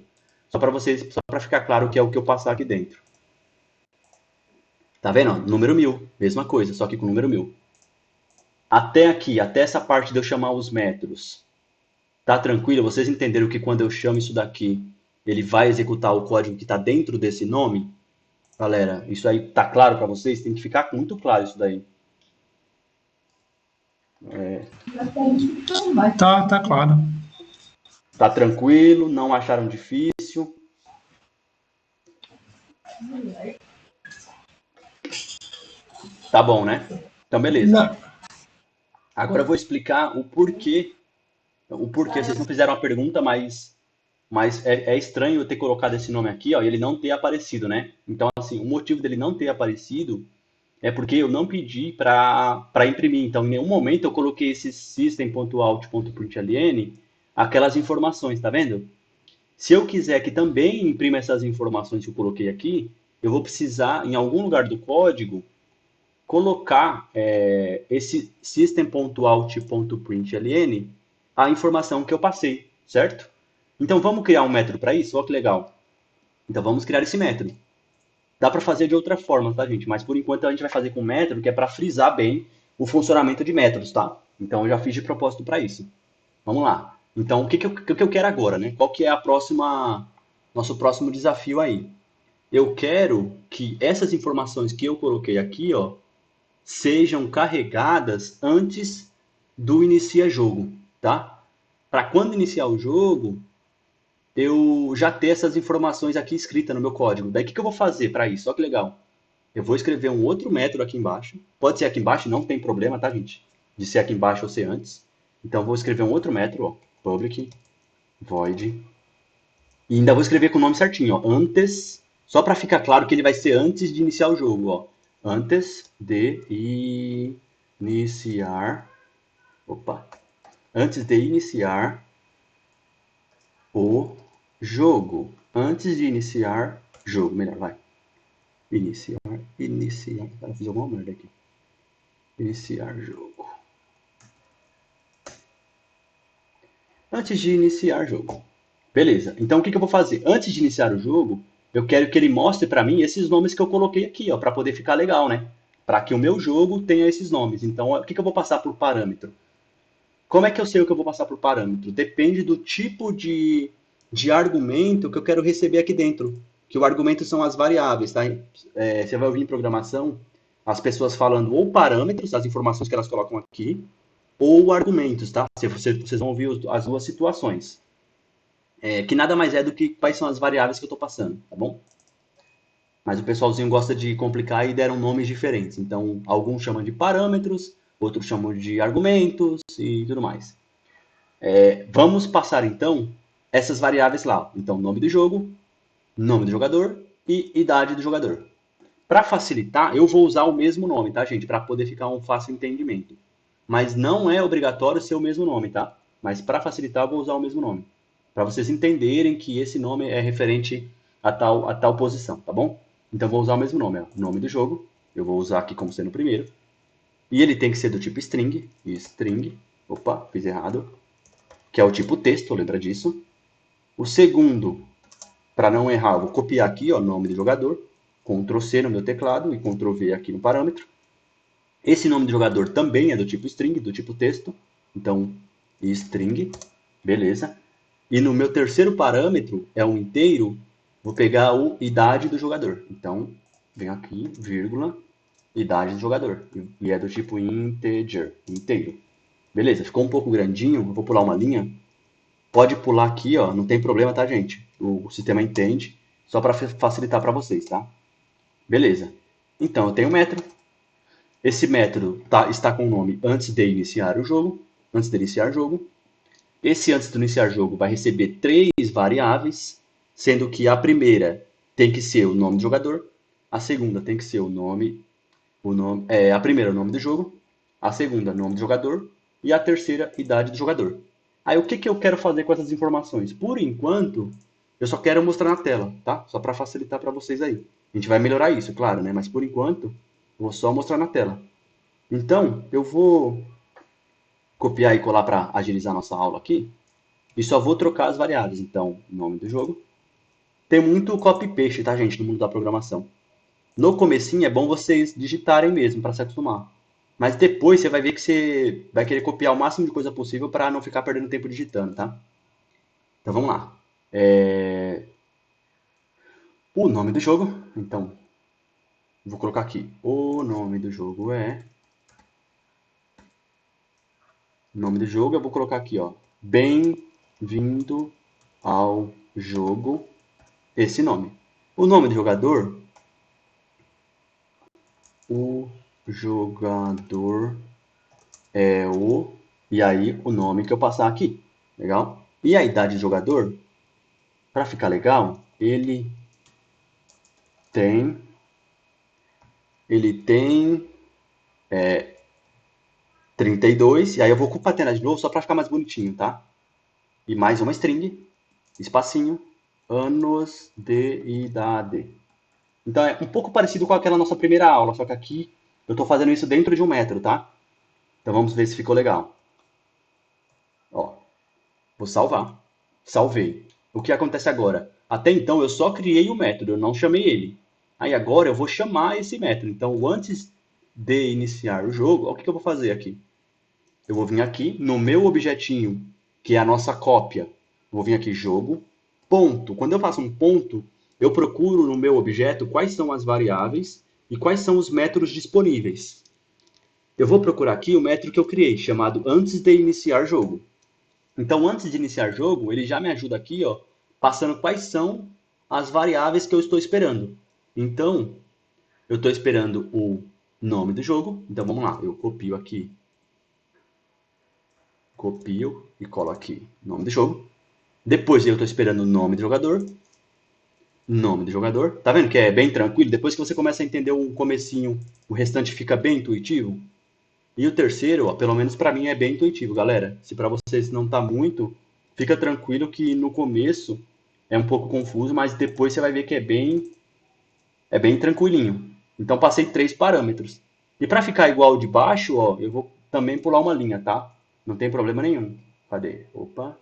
Só para ficar claro que é o que eu passar aqui dentro. Tá vendo? Ó? Número 1000, mesma coisa, só que com o número 1000. Até aqui, até essa parte de eu chamar os métodos. Tá tranquilo? Vocês entenderam que quando eu chamo isso daqui, ele vai executar o código que está dentro desse nome? Galera, isso aí tá claro para vocês? Tem que ficar muito claro isso daí. Tá claro. Tá tranquilo? Não acharam difícil? Tá bom, né? Então, beleza. Não. Agora eu vou explicar o porquê. O porquê, vocês não fizeram a pergunta, mas é estranho eu ter colocado esse nome aqui, ó, e ele não ter aparecido, né? Então, assim, o motivo dele não ter aparecido é porque eu não pedi para imprimir. Então, em nenhum momento eu coloquei esse system.out.println aquelas informações, tá vendo? Se eu quiser que também imprima essas informações que eu coloquei aqui, eu vou precisar, em algum lugar do código, colocar esse system.out.println a informação que eu passei, certo? Então, vamos criar um método para isso? Olha que legal. Então, vamos criar esse método. Dá para fazer de outra forma, tá, gente? Mas, por enquanto, a gente vai fazer com um método que é para frisar bem o funcionamento de métodos, tá? Então, eu já fiz de propósito para isso. Vamos lá. Então, o que eu quero agora, né? Qual que é nosso próximo desafio aí? Eu quero que essas informações que eu coloquei aqui, ó, sejam carregadas antes do inicia jogo, tá? Para quando iniciar o jogo, eu já ter essas informações aqui escritas no meu código. Daí o que eu vou fazer para isso? Olha que legal. Eu vou escrever um outro método aqui embaixo. Pode ser aqui embaixo, não tem problema, tá, gente? De ser aqui embaixo ou ser antes. Então, eu vou escrever um outro método, ó. Public, void. E ainda vou escrever com o nome certinho, ó. Antes, só para ficar claro que ele vai ser antes de iniciar o jogo, ó. Antes de iniciar. Opa. Antes de iniciar o jogo. Antes de iniciar jogo. Melhor, vai. Iniciar. Cara, fiz alguma merda aqui. Iniciar jogo. Antes de iniciar jogo. Beleza. Então, o que eu vou fazer? Antes de iniciar o jogo, eu quero que ele mostre para mim esses nomes que eu coloquei aqui, ó, para poder ficar legal, né? Para que o meu jogo tenha esses nomes. Então, o que eu vou passar por parâmetro? Como é que eu sei o que eu vou passar por parâmetro? Depende do tipo de argumento que eu quero receber aqui dentro. Que o argumento são as variáveis, tá? Você vai ouvir em programação as pessoas falando ou parâmetros, as informações que elas colocam aqui, ou argumentos, tá? Vocês vão ouvir as duas situações. Que nada mais é do que quais são as variáveis que eu estou passando, tá bom? Mas o pessoalzinho gosta de complicar e deram nomes diferentes. Então, alguns chamam de parâmetros, outros chamam de argumentos e tudo mais. Vamos passar, então, essas variáveis lá. Então, nome do jogo, nome do jogador e idade do jogador. Para facilitar, eu vou usar o mesmo nome, tá, gente? Para poder ficar um fácil entendimento. Mas não é obrigatório ser o mesmo nome, tá? Mas para facilitar, eu vou usar o mesmo nome. Para vocês entenderem que esse nome é referente a tal posição, tá bom? Então, eu vou usar o mesmo nome. Ó. Nome do jogo, eu vou usar aqui como sendo o primeiro. E ele tem que ser do tipo string. Opa, fiz errado. Que é o tipo texto, lembra disso. O segundo, para não errar, eu vou copiar aqui, ó, nome do jogador. Ctrl C no meu teclado e Ctrl V aqui no parâmetro. Esse nome do jogador também é do tipo string, do tipo texto. Então, string, beleza. E no meu terceiro parâmetro, é um inteiro, vou pegar a idade do jogador. Então, venho aqui, vírgula, idade do jogador. E é do tipo integer, inteiro. Beleza, ficou um pouco grandinho, eu vou pular uma linha. Pode pular aqui, ó, não tem problema, tá, gente? O sistema entende, só para facilitar para vocês, tá? Beleza. Então, eu tenho um método. Esse método está com o nome antes de iniciar o jogo. Antes de iniciar o jogo. Esse antes de iniciar o jogo vai receber 3 variáveis, sendo que a primeira tem que ser o nome do jogador, a segunda tem que ser o nome A primeira, o nome do jogo. A segunda, nome do jogador. E a terceira, idade do jogador. Aí, o que que eu quero fazer com essas informações? Por enquanto, eu só quero mostrar na tela, tá? Só para facilitar para vocês aí. A gente vai melhorar isso, claro, né? Mas por enquanto, eu vou só mostrar na tela. Então, eu vou copiar e colar para agilizar nossa aula aqui. E só vou trocar as variáveis. Então, nome do jogo. Tem muito copy-paste, tá, gente, no mundo da programação. No comecinho é bom vocês digitarem mesmo para se acostumar. Mas depois você vai ver que você vai querer copiar o máximo de coisa possível para não ficar perdendo tempo digitando, tá? Então vamos lá. O nome do jogo, então, vou colocar aqui. O nome do jogo é... Nome do jogo, eu vou colocar aqui, ó. Bem-vindo ao jogo. Esse nome. O nome do jogador... O jogador é o... E aí, o nome que eu passar aqui. Legal? E a idade do jogador, para ficar legal, ele tem 32. E aí eu vou concatenar de novo só para ficar mais bonitinho, tá? E mais uma string, espacinho, anos de idade. Então é um pouco parecido com aquela nossa primeira aula, só que aqui eu estou fazendo isso dentro de um método, tá? Então vamos ver se ficou legal. Ó, vou salvar. Salvei. O que acontece agora? Até então eu só criei o método, eu não chamei ele. Aí agora eu vou chamar esse método. Então antes de iniciar o jogo, olha o que eu vou fazer aqui. Eu vou vir aqui no meu objetinho, que é a nossa cópia. Vou vir aqui, jogo, ponto. Quando eu faço um ponto, eu procuro no meu objeto quais são as variáveis e quais são os métodos disponíveis. Eu vou procurar aqui o método que eu criei, chamado antes de iniciar jogo. Então, antes de iniciar jogo, ele já me ajuda aqui, ó, passando quais são as variáveis que eu estou esperando. Então, eu estou esperando o nome do jogo. Então, vamos lá. Eu copio aqui. Copio e colo aqui nome do jogo. Depois eu estou esperando o nome do jogador. Nome do jogador. Tá vendo que é bem tranquilo? Depois que você começa a entender o comecinho, o restante fica bem intuitivo. E o terceiro, ó, pelo menos para mim, é bem intuitivo, galera. Se para vocês não tá muito, fica tranquilo que no começo é um pouco confuso, mas depois você vai ver que é bem tranquilinho. Então passei 3 parâmetros. E para ficar igual ao de baixo, ó, eu vou também pular uma linha, tá? Não tem problema nenhum. Cadê? Opa.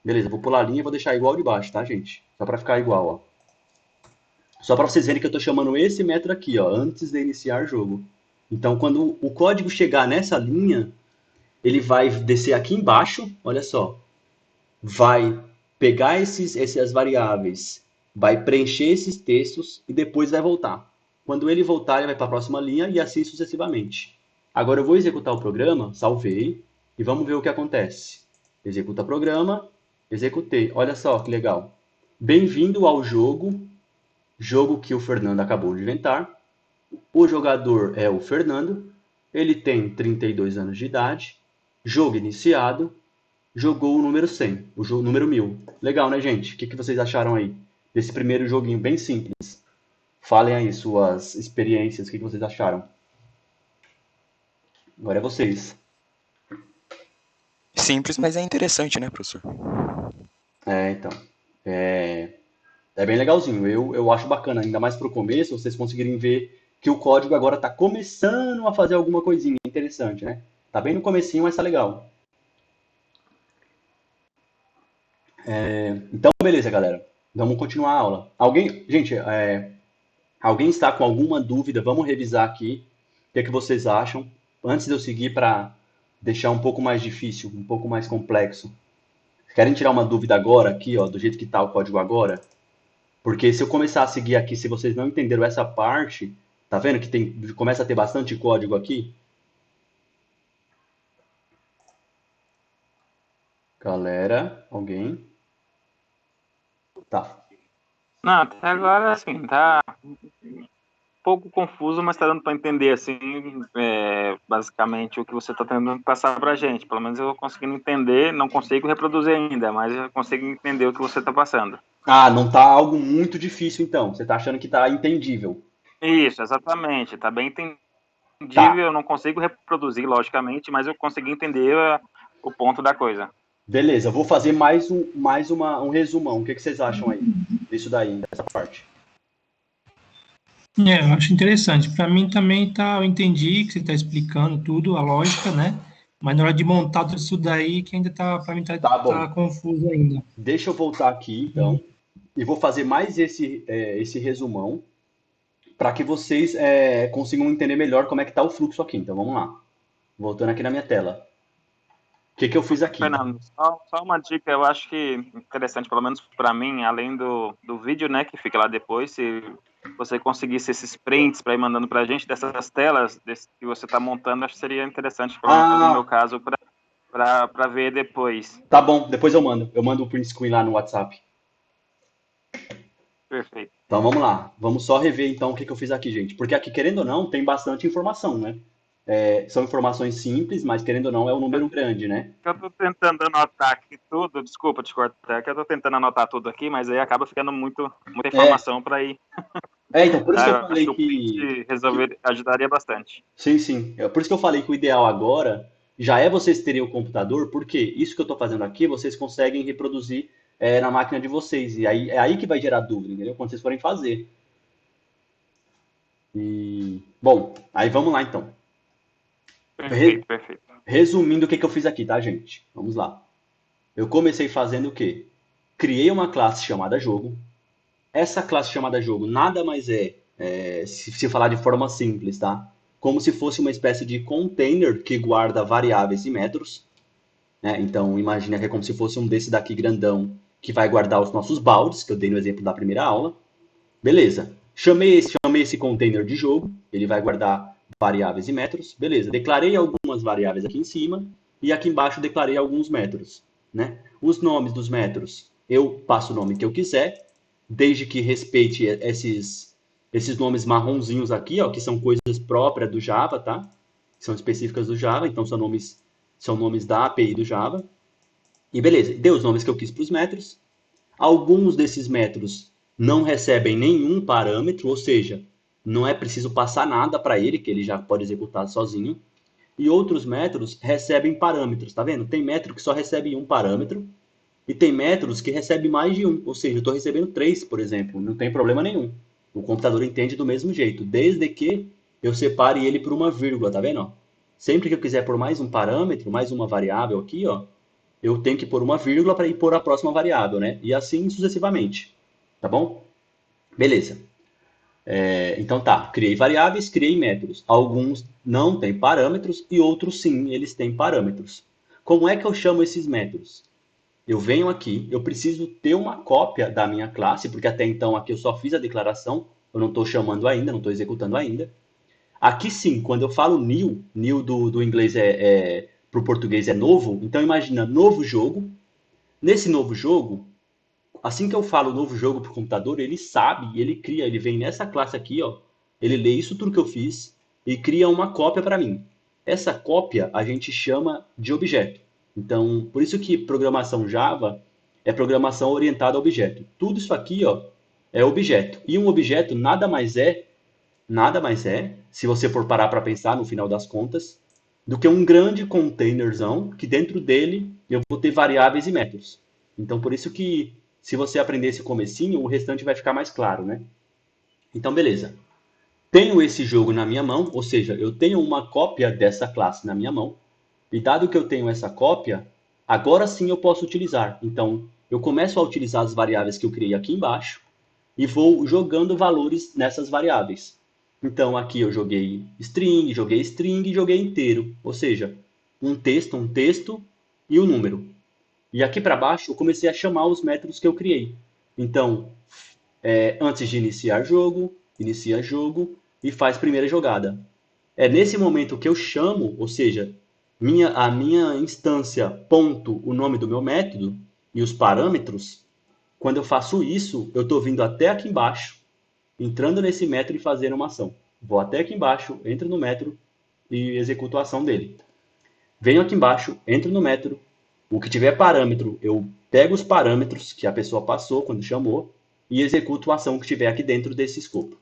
Beleza, vou pular a linha e vou deixar igual ao de baixo, tá, gente? Só para ficar igual, ó. Só para vocês verem que eu estou chamando esse método aqui, ó, antes de iniciar jogo. Então, quando o código chegar nessa linha, ele vai descer aqui embaixo, olha só, vai pegar essas variáveis, vai preencher esses textos e depois vai voltar. Quando ele voltar, ele vai para a próxima linha e assim sucessivamente. Agora eu vou executar o programa, salvei, e vamos ver o que acontece. Executa programa, executei. Olha só que legal. Bem-vindo ao jogo que o Fernando acabou de inventar. O jogador é o Fernando, ele tem 32 anos de idade, jogo iniciado, jogou o número 100, o número 1000. Legal, né, gente? O que vocês acharam aí desse primeiro joguinho bem simples? Falem aí suas experiências, o que vocês acharam? Agora é vocês. Simples, mas é interessante, né, professor? Então. É bem legalzinho. Eu acho bacana, ainda mais para o começo, vocês conseguirem ver que o código agora está começando a fazer alguma coisinha interessante, né? Tá bem no comecinho, mas tá legal. Então, beleza, galera. Vamos continuar a aula. Gente, alguém está com alguma dúvida? Vamos revisar aqui. O que é que vocês acham? Antes de eu seguir para deixar um pouco mais difícil, um pouco mais complexo. Querem tirar uma dúvida agora aqui, ó, do jeito que está o código agora? Porque se eu começar a seguir aqui, se vocês não entenderam essa parte, tá vendo que começa a ter bastante código aqui? Galera, alguém? Tá. Não, até agora, assim, tá um pouco confuso, mas tá dando para entender, assim, basicamente o que você tá tentando passar pra gente. Pelo menos eu vou conseguindo entender, não consigo reproduzir ainda, mas eu consigo entender o que você tá passando. Ah, não tá algo muito difícil então. Você tá achando que tá entendível. Isso, exatamente. Tá bem Tá, entendível. Eu não consigo reproduzir, logicamente, mas eu consegui entender o ponto da coisa. beleza. Eu vou fazer um resumão. O que vocês acham aí disso daí, dessa parte? Eu acho interessante. Para mim também tá, eu entendi que você está explicando tudo, a lógica, né? Mas na hora de montar tudo isso daí, que ainda tá, para mim Tá tá bom. confuso ainda. Deixa eu voltar aqui, então, e vou fazer mais esse resumão para que vocês consigam entender melhor como é que está o fluxo aqui. Então, vamos lá. Voltando aqui na minha tela. O que que eu fiz aqui? Fernando, só uma dica, eu acho que interessante, pelo menos para mim, além do vídeo, né, que fica lá depois, se você conseguisse esses prints para ir mandando para a gente dessas telas que você está montando, acho que seria interessante, pelo menos no meu Ah, caso, para ver depois. tá bom. Depois eu mando. Eu mando o print screen lá no WhatsApp. Perfeito. Então, vamos lá. Vamos só rever, então, o que que eu fiz aqui, gente. Porque aqui, querendo ou não, tem bastante informação, né? São informações simples, mas, querendo ou não, é um número grande, né? Eu estou tentando anotar aqui tudo, desculpa te cortar, que eu estou tentando anotar tudo aqui, mas aí acaba ficando muita É, informação para ir. então, por isso que eu Eu acho falei que o print resolver ajudaria bastante. sim, sim. Por isso que eu falei que o ideal agora já é vocês terem o computador, porque isso que eu estou fazendo aqui, vocês conseguem reproduzir na máquina de vocês. E aí é aí que vai gerar dúvida, entendeu? Quando vocês forem fazer. E, bom, aí vamos lá então. Re- Perfeito, perfeito. Resumindo o que que eu fiz aqui, tá, gente? Vamos lá. Eu comecei fazendo o quê? Criei uma classe chamada jogo. Essa classe chamada jogo nada mais se falar de forma simples, tá? Como se fosse uma espécie de container que guarda variáveis e metros, né? Então, imagina que é como se fosse um desse daqui grandão que vai guardar os nossos baldes, que eu dei no exemplo da primeira aula. Beleza. Chamei esse container de jogo, ele vai guardar variáveis e metros. Beleza. Declarei algumas variáveis aqui em cima e aqui embaixo declarei alguns metros, né? Os nomes dos metros, eu passo o nome que eu quiser, desde que respeite esses nomes marronzinhos aqui, ó, que são coisas próprias do Java, tá? São específicas do Java, então são nomes da API do Java. E beleza, dei os nomes que eu quis para os metros. Alguns desses metros não recebem nenhum parâmetro, ou seja, não é preciso passar nada para ele, que ele já pode executar sozinho. E outros métodos recebem parâmetros, tá vendo? Tem método que só recebe um parâmetro e tem métodos que recebem mais de um, ou seja, eu estou recebendo três, por exemplo, não tem problema nenhum. O computador entende do mesmo jeito, desde que eu separe ele por uma vírgula, tá vendo? Sempre que eu quiser pôr mais um parâmetro, mais uma variável aqui, ó, eu tenho que pôr uma vírgula para ir pôr a próxima variável, né? E assim sucessivamente, tá bom? Beleza. Então tá, criei variáveis, criei métodos. Alguns não têm parâmetros e outros sim, eles têm parâmetros. Como é que eu chamo esses métodos? Eu venho aqui, eu preciso ter uma cópia da minha classe, porque até então aqui eu só fiz a declaração, eu não estou chamando ainda, não estou executando ainda. Aqui sim, quando eu falo new do inglês para o português é novo, então imagina novo jogo. Nesse novo jogo, assim que eu falo novo jogo para o computador, ele sabe, ele cria, ele vem nessa classe aqui, ó, ele lê isso tudo que eu fiz e cria uma cópia para mim. Essa cópia a gente chama de objeto. Então, por isso que programação Java é programação orientada a objeto. Tudo isso aqui, ó, é objeto. E um objeto nada mais é, se você for parar para pensar no final das contas, do que um grande containerzão que dentro dele eu vou ter variáveis e métodos. Então, por isso que se você aprender esse comecinho, o restante vai ficar mais claro, né? Então, beleza. Tenho esse jogo na minha mão, ou seja, eu tenho uma cópia dessa classe na minha mão, e dado que eu tenho essa cópia, agora sim eu posso utilizar. Então, eu começo a utilizar as variáveis que eu criei aqui embaixo e vou jogando valores nessas variáveis. Então, aqui eu joguei string e joguei inteiro, ou seja, um texto e um número. E aqui para baixo eu comecei a chamar os métodos que eu criei. Então, antes de inicia jogo e faz primeira jogada. É nesse momento que eu chamo, ou seja, a minha instância ponto o nome do meu método e os parâmetros. Quando eu faço isso, eu estou vindo até aqui embaixo, entrando nesse método e fazendo uma ação. Vou até aqui embaixo, entro no método e executo a ação dele. Venho aqui embaixo, entro no método. O que tiver parâmetro, eu pego os parâmetros que a pessoa passou quando chamou e executo a ação que tiver aqui dentro desse escopo.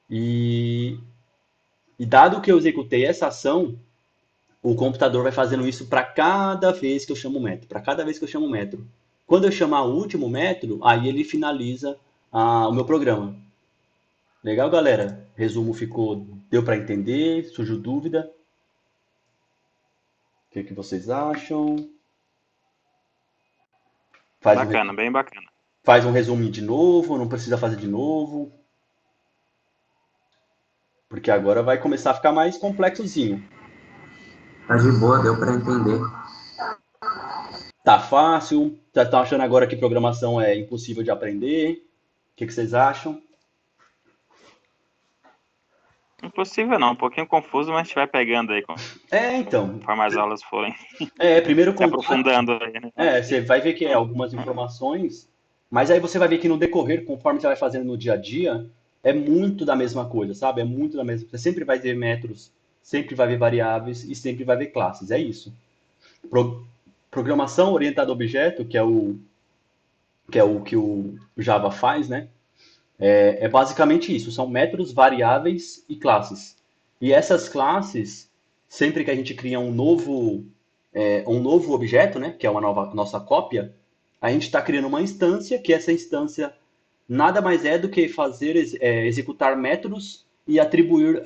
E, e dado que eu executei essa ação, o computador vai fazendo isso para cada vez que eu chamo o método, para cada vez que eu chamo o método. Quando eu chamar o último método, aí ele finaliza o meu programa. Legal, galera? Resumo ficou, deu para entender? Surgiu dúvida? O que vocês acham? Bacana, bem bacana. Faz um resumo de novo, não precisa fazer de novo. Porque agora vai começar a ficar mais complexozinho. Tá de boa, deu pra entender. Tá fácil? Tá achando agora que programação é impossível de aprender? O que vocês acham? Impossível não, um pouquinho confuso, mas a gente vai pegando aí Então. conforme as aulas forem Primeiro se contato. aprofundando aí, né? Você vai ver que é algumas informações, mas aí você vai ver que no decorrer, conforme você vai fazendo no dia a dia, é muito da mesma coisa, sabe? É muito da mesma. Você sempre vai ver métodos, sempre vai ver variáveis e sempre vai ver classes. É isso. Programação orientada a objeto, que é o que o Java faz, né? É basicamente isso. São métodos, variáveis e classes. E essas classes, sempre que a gente cria um novo objeto, né? Que é uma nossa cópia, a gente está criando uma instância, que essa instância nada mais é do que executar métodos e atribuir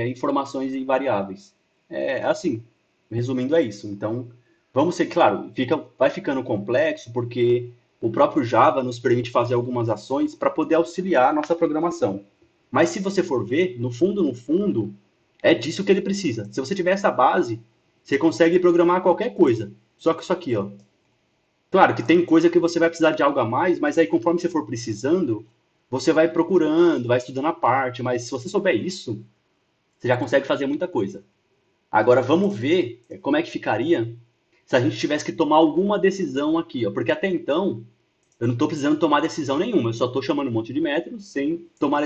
informações em variáveis. Assim, resumindo, é isso. Então, vamos ser, claro, vai ficando complexo porque o próprio Java nos permite fazer algumas ações para poder auxiliar a nossa programação. Mas se você for ver, no fundo, é disso que ele precisa. Se você tiver essa base, você consegue programar qualquer coisa. Só que isso aqui, ó. Claro que tem coisa que você vai precisar de algo a mais, mas aí conforme você for precisando, você vai procurando, vai estudando a parte. Mas se você souber isso, você já consegue fazer muita coisa. Agora vamos ver como é que ficaria se a gente tivesse que tomar alguma decisão aqui, ó. Porque até então, eu não estou precisando tomar decisão nenhuma. Eu só estou chamando um monte de métodos sem tomar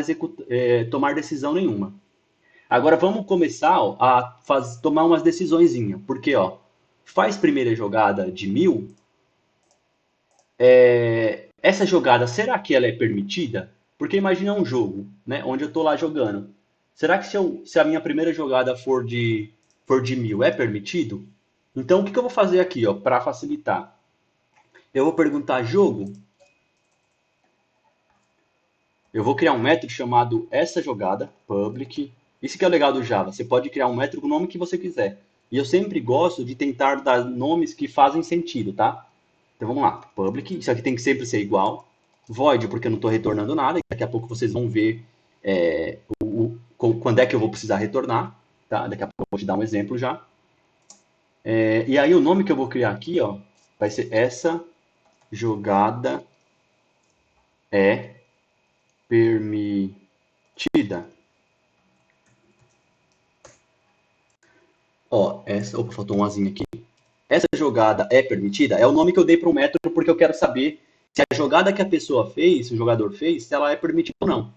decisão nenhuma. Agora vamos começar ó, tomar umas decisõezinhas. Porque, ó, faz primeira jogada de 1000. Essa jogada, será que ela é permitida? Porque imagina um jogo, né, onde eu estou lá jogando. Será que se a minha primeira jogada for de 1000, é permitido? Então, o que eu vou fazer aqui, ó, para facilitar? Eu vou perguntar jogo. Eu vou criar um método chamado essa jogada, public. Isso que é o legal do Java. Você pode criar um método com o nome que você quiser. E eu sempre gosto de tentar dar nomes que fazem sentido, tá? Então vamos lá, public, isso aqui tem que sempre ser igual. Void, porque eu não estou retornando nada. Daqui a pouco vocês vão ver quando é que eu vou precisar retornar. Tá? Daqui a pouco eu vou te dar um exemplo já. E aí o nome que eu vou criar aqui, ó, vai ser essa jogada é permitida. Ó, opa, faltou um azinho aqui. Essa jogada é permitida? É o nome que eu dei para um método porque eu quero saber se a jogada que a pessoa fez, se o jogador fez, se ela é permitida ou não.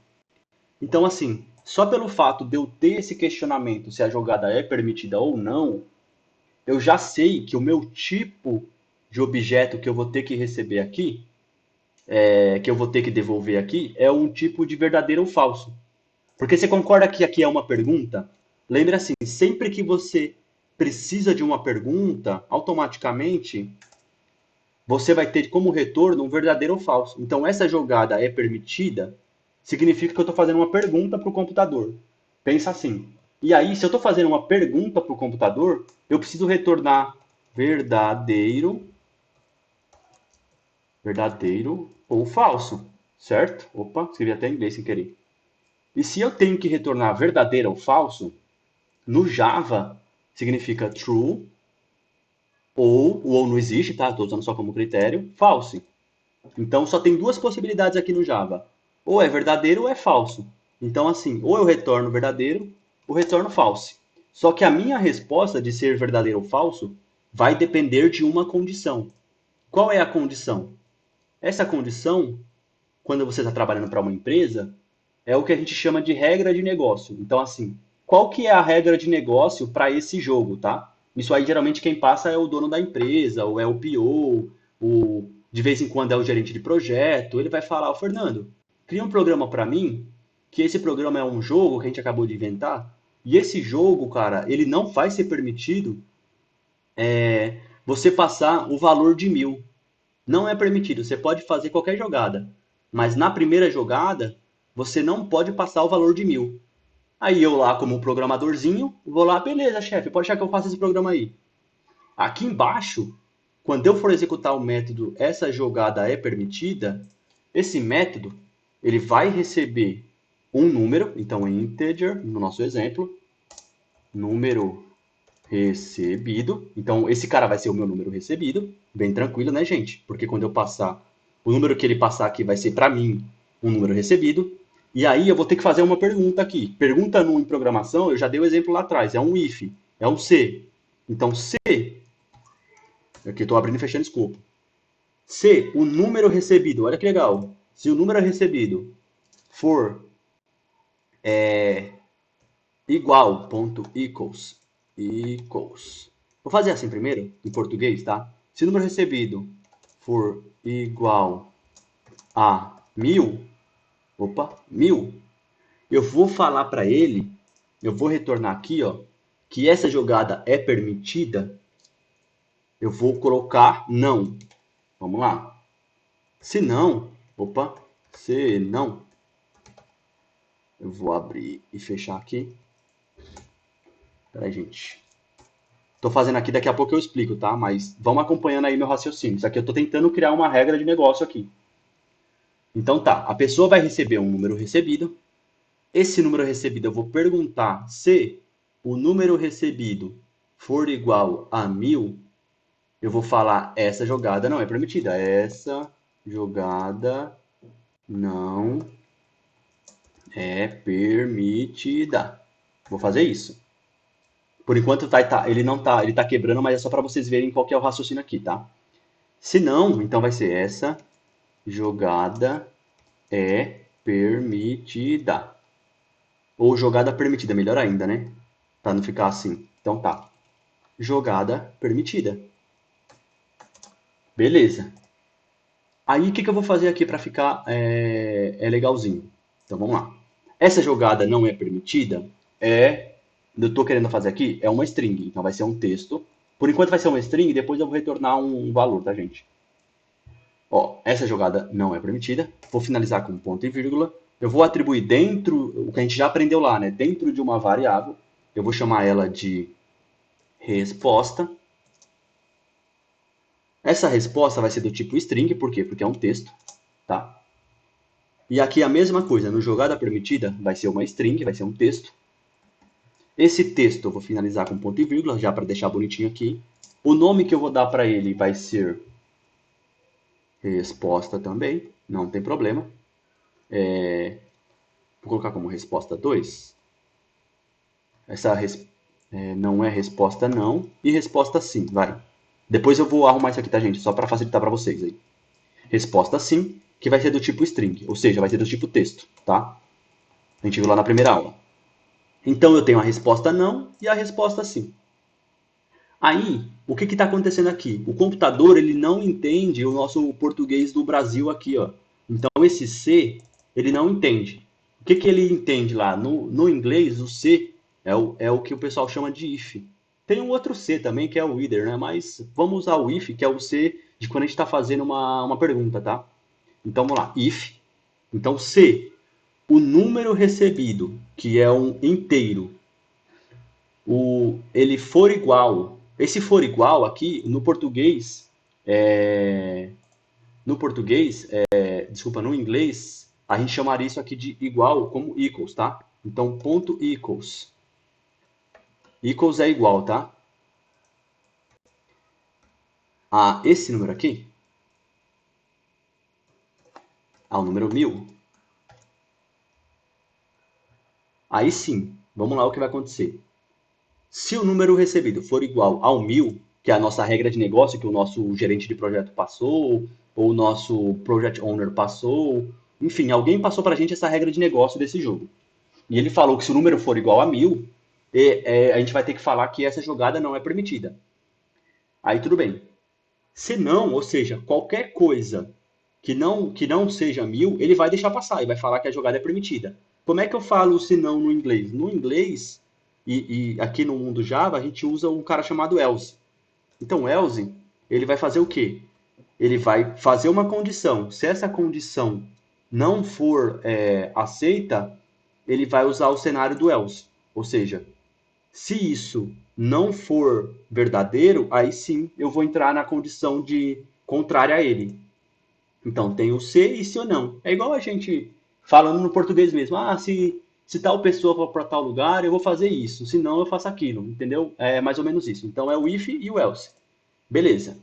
Então, assim, só pelo fato de eu ter esse questionamento se a jogada é permitida ou não, eu já sei que o meu tipo de objeto que eu vou ter que receber aqui, que eu vou ter que devolver aqui, é um tipo de verdadeiro ou falso. Porque você concorda que aqui é uma pergunta? Lembra assim, sempre que você precisa de uma pergunta, automaticamente você vai ter como retorno um verdadeiro ou falso. Então, essa jogada é permitida, significa que eu estou fazendo uma pergunta para o computador. Pensa assim. E aí, se eu estou fazendo uma pergunta para o computador, eu preciso retornar verdadeiro ou falso, certo? Opa, escrevi até em inglês sem querer. E se eu tenho que retornar verdadeiro ou falso, no Java significa true, ou não existe, tá? Estou usando só como critério, false. Então só tem duas possibilidades aqui no Java. Ou é verdadeiro ou é falso. Então assim, ou eu retorno verdadeiro ou retorno false. Só que a minha resposta de ser verdadeiro ou falso vai depender de uma condição. Qual é a condição? Essa condição, quando você está trabalhando para uma empresa, é o que a gente chama de regra de negócio. Então assim, qual que é a regra de negócio para esse jogo, tá? Isso aí, geralmente, quem passa é o dono da empresa, ou é o PO, de vez em quando é o gerente de projeto. Ele vai falar, Fernando, cria um programa para mim que esse programa é um jogo que a gente acabou de inventar, e esse jogo, cara, ele não vai ser permitido você passar o valor de 1000. Não é permitido, você pode fazer qualquer jogada, mas na primeira jogada, você não pode passar o valor de 1000. Aí eu lá, como programadorzinho, vou lá, beleza, chefe, pode achar que eu faço esse programa aí. Aqui embaixo, quando eu for executar o método essa jogada é permitida, esse método ele vai receber um número, então integer, no nosso exemplo, número recebido. Então esse cara vai ser o meu número recebido, bem tranquilo, né, gente? Porque quando eu passar, o número que ele passar aqui vai ser para mim um número recebido. E aí eu vou ter que fazer uma pergunta aqui. Pergunta no em programação, eu já dei o exemplo lá atrás, é um if, é um se. Então se, aqui eu estou abrindo e fechando escopo. Se o número recebido, olha que legal, se o número recebido for igual, ponto equals. Vou fazer assim primeiro, em português, tá? Se o número recebido for igual a 1000, 1000, eu vou falar para ele, eu vou retornar aqui, ó, que essa jogada é permitida, eu vou colocar não. Vamos lá. Se não, eu vou abrir e fechar aqui. Peraí, gente. Tô fazendo aqui, daqui a pouco eu explico, tá? Mas vamos acompanhando aí meu raciocínio. Isso aqui eu tô tentando criar uma regra de negócio aqui. Então tá, a pessoa vai receber um número recebido. Esse número recebido eu vou perguntar se o número recebido for igual a 1000. Eu vou falar essa jogada não é permitida. Essa jogada não é permitida. Vou fazer isso. Por enquanto ele tá quebrando, mas é só para vocês verem qual que é o raciocínio aqui, tá? Se não, então vai ser essa jogada é permitida. Ou jogada permitida, melhor ainda, né? Para não ficar assim. Então tá. Jogada permitida. Beleza. Aí o que eu vou fazer aqui para ficar legalzinho? Então vamos lá. Essa jogada não é permitida eu estou querendo fazer aqui é uma string, então vai ser um texto. Por enquanto vai ser uma string, depois eu vou retornar um valor, tá, gente? Ó, essa jogada não é permitida. Vou finalizar com ponto e vírgula. Eu vou atribuir dentro, o que a gente já aprendeu lá, né? Dentro de uma variável, eu vou chamar ela de resposta. Essa resposta vai ser do tipo string, por quê? Porque é um texto, tá? E aqui a mesma coisa, no jogada permitida vai ser uma string, vai ser um texto. Esse texto eu vou finalizar com ponto e vírgula, já para deixar bonitinho aqui. O nome que eu vou dar para ele vai ser resposta também, não tem problema. Vou colocar como resposta 2. Essa não é resposta não e resposta sim, vai. Depois eu vou arrumar isso aqui, tá, gente? Só para facilitar para vocês aí. Resposta sim, que vai ser do tipo string, ou seja, vai ser do tipo texto, tá? A gente viu lá na primeira aula. Então eu tenho a resposta não e a resposta sim. Aí, o que está acontecendo aqui? O computador ele não entende o nosso português do Brasil aqui, ó. Então esse C ele não entende. O que ele entende lá? No inglês, o C é o que o pessoal chama de if. Tem um outro C também, que é o either, né? Mas vamos usar o if, que é o C de quando a gente está fazendo uma pergunta, tá? Então vamos lá, if. Então C, o número recebido, que é um inteiro, ele for igual. Esse for igual aqui, no português, no inglês, a gente chamaria isso aqui de igual como equals, tá? Então, ponto equals. Equals é igual, tá? A esse número aqui, ao número 1000. Aí sim, vamos lá o que vai acontecer. Se o número recebido for igual ao 1000, que é a nossa regra de negócio que o nosso gerente de projeto passou, ou o nosso project owner passou, enfim, alguém passou para a gente essa regra de negócio desse jogo. E ele falou que se o número for igual a 1000, a gente vai ter que falar que essa jogada não é permitida. Aí tudo bem. Se não, ou seja, qualquer coisa que não seja 1000, ele vai deixar passar e vai falar que a jogada é permitida. como é que eu falo se não no inglês? No inglês, e aqui no mundo Java, a gente usa um cara chamado else. Então, else, ele vai fazer o quê? Ele vai fazer uma condição. Se essa condição não for aceita, ele vai usar o cenário do else. Ou seja, se isso não for verdadeiro, aí sim eu vou entrar na condição de contrária a ele. Então, tem o se e se ou não. É igual a gente falando no português mesmo. Ah, se tal pessoa for para tal lugar, eu vou fazer isso. Se não, eu faço aquilo. Entendeu? É mais ou menos isso. Então, é o if e o else. Beleza.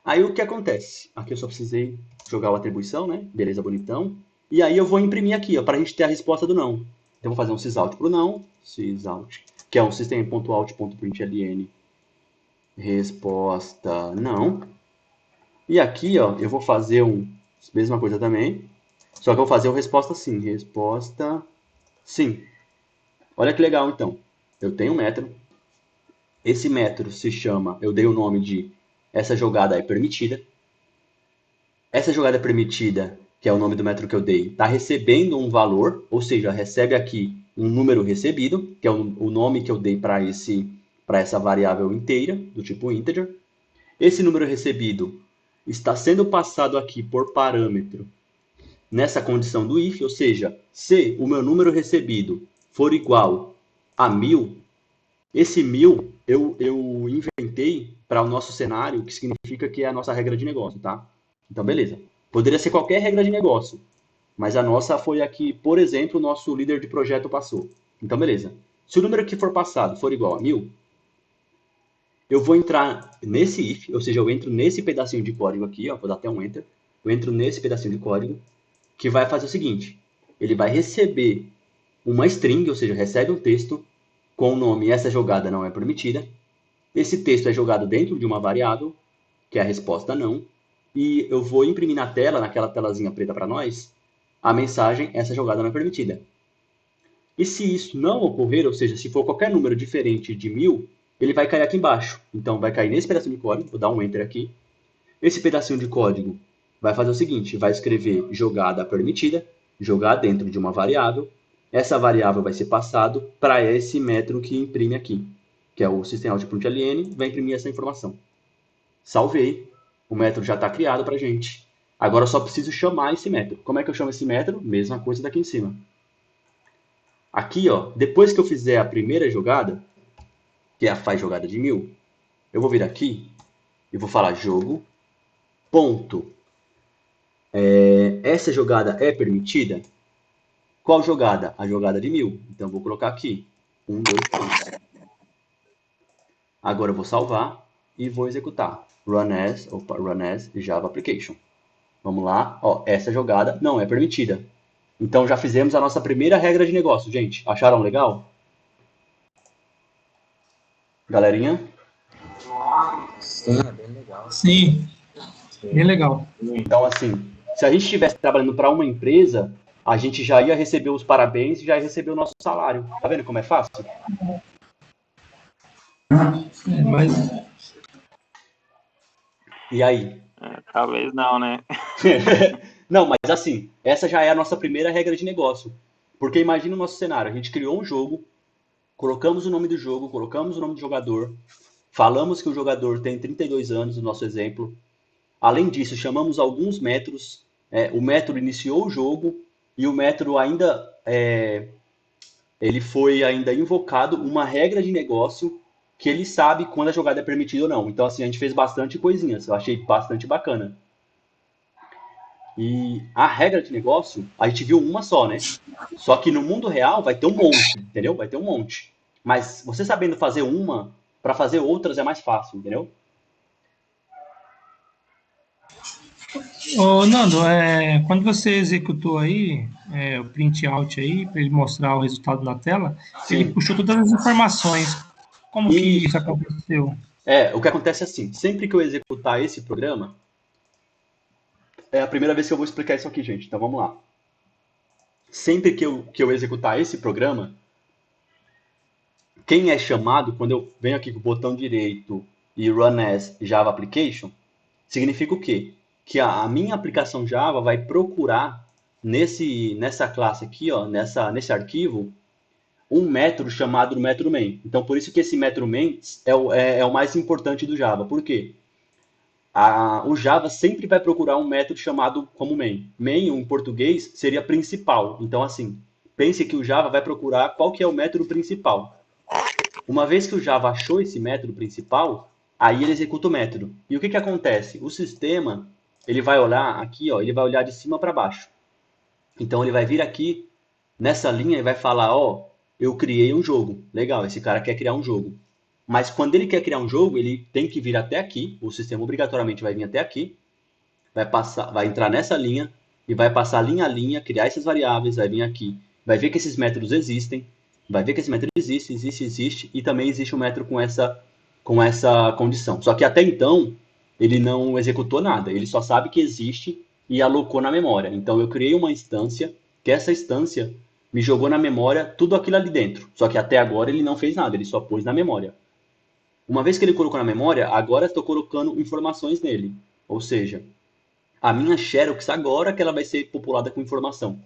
Aí, o que acontece? Aqui eu só precisei jogar a atribuição, né? Beleza, bonitão. E aí, eu vou imprimir aqui, ó, para a gente ter a resposta do não. Então, eu vou fazer um sysout para o não. Sysout, que é um system.out.println. Resposta não. E aqui, ó, eu vou fazer mesma coisa também. Só que eu vou fazer o resposta sim. Resposta sim. Olha que legal, então. Eu tenho um método. Esse método se chama, eu dei o nome de essa jogada é permitida. Essa jogada é permitida, que é o nome do método que eu dei, está recebendo um valor, ou seja, recebe aqui um número recebido, que é o nome que eu dei para essa variável inteira, do tipo integer. Esse número recebido está sendo passado aqui por parâmetro nessa condição do if, ou seja, se o meu número recebido for igual a 1000, esse 1000 eu inventei para o nosso cenário, que significa que é a nossa regra de negócio, tá? Então, beleza. Poderia ser qualquer regra de negócio, mas a nossa foi aqui, por exemplo, o nosso líder de projeto passou. Então, beleza. Se o número que for passado for igual a 1000, eu vou entrar nesse if, ou seja, eu entro nesse pedacinho de código aqui, ó, vou dar até um enter. Eu entro nesse pedacinho de código, que vai fazer o seguinte, ele vai receber uma string, ou seja, recebe um texto com o nome essa jogada não é permitida. Esse texto é jogado dentro de uma variável, que é a resposta não, e eu vou imprimir na tela, naquela telazinha preta para nós, a mensagem essa jogada não é permitida. E se isso não ocorrer, ou seja, se for qualquer número diferente de 1000, ele vai cair aqui embaixo. Então, vai cair nesse pedacinho de código, vou dar um enter aqui. Esse pedacinho de código vai fazer o seguinte, vai escrever jogada permitida, jogar dentro de uma variável. Essa variável vai ser passado para esse método que imprime aqui, que é o system.out.println, vai imprimir essa informação. Salvei, o método já está criado para a gente. Agora eu só preciso chamar esse método. Como é que eu chamo esse método? Mesma coisa daqui em cima. Aqui, ó, depois que eu fizer a primeira jogada, que é a faz jogada de 1000, eu vou vir aqui e vou falar jogo, ponto. Essa jogada é permitida? Qual jogada? A jogada de 1000. Então, eu vou colocar aqui. 1, 2, 3. Agora eu vou salvar e vou executar. Run as Java Application. Vamos lá. Ó, essa jogada não é permitida. Então, já fizemos a nossa primeira regra de negócio, gente. Acharam legal? Galerinha? Sim, é bem legal. Sim, bem legal. Então, assim, se a gente estivesse trabalhando para uma empresa, a gente já ia receber os parabéns e já ia receber o nosso salário. Tá vendo como é fácil? Mas E aí? Talvez não, né? Não, mas assim, essa já é a nossa primeira regra de negócio. Porque imagina o nosso cenário, a gente criou um jogo, colocamos o nome do jogo, colocamos o nome do jogador, falamos que o jogador tem 32 anos, no nosso exemplo. Além disso, chamamos alguns métodos, o método iniciou o jogo e o método ainda, ele foi ainda invocado uma regra de negócio que ele sabe quando a jogada é permitida ou não. Então, assim, a gente fez bastante coisinhas, eu achei bastante bacana. E a regra de negócio, a gente viu uma só, né? Só que no mundo real vai ter um monte, entendeu? Vai ter um monte. Mas você sabendo fazer uma, para fazer outras é mais fácil, entendeu? Ô, Nando, quando você executou aí o print out aí, para ele mostrar o resultado na tela, ele Sim. puxou todas as informações. Como que Isso. isso aconteceu? O que acontece é assim, sempre que eu executar esse programa, é a primeira vez que eu vou explicar isso aqui, gente, então vamos lá. Sempre que eu executar esse programa, quem é chamado, quando eu venho aqui com o botão direito e Run as Java Application, significa o quê? Que a minha aplicação Java vai procurar nessa classe aqui, ó, nesse arquivo, um método chamado método main. Então, por isso que esse método main é o mais importante do Java. Por quê? O Java sempre vai procurar um método chamado como main. Main, em português, seria principal. Então, assim, pense que o Java vai procurar qual que é o método principal. Uma vez que o Java achou esse método principal, aí ele executa o método. E o que acontece? O sistema, ele vai olhar aqui, ó, ele vai olhar de cima para baixo. Então, ele vai vir aqui, nessa linha, e vai falar, ó, eu criei um jogo. Legal, esse cara quer criar um jogo. Mas quando ele quer criar um jogo, ele tem que vir até aqui, o sistema obrigatoriamente vai vir até aqui, vai entrar nessa linha e vai passar linha a linha, criar essas variáveis, vai vir aqui, vai ver que esses métodos existem, vai ver que esse método existe, e também existe um método com essa condição. Só que até então, ele não executou nada, ele só sabe que existe e alocou na memória. Então eu criei uma instância, que essa instância me jogou na memória tudo aquilo ali dentro. Só que até agora ele não fez nada, ele só pôs na memória. Uma vez que ele colocou na memória, agora estou colocando informações nele. Ou seja, a minha Xerox agora que ela vai ser populada com informação.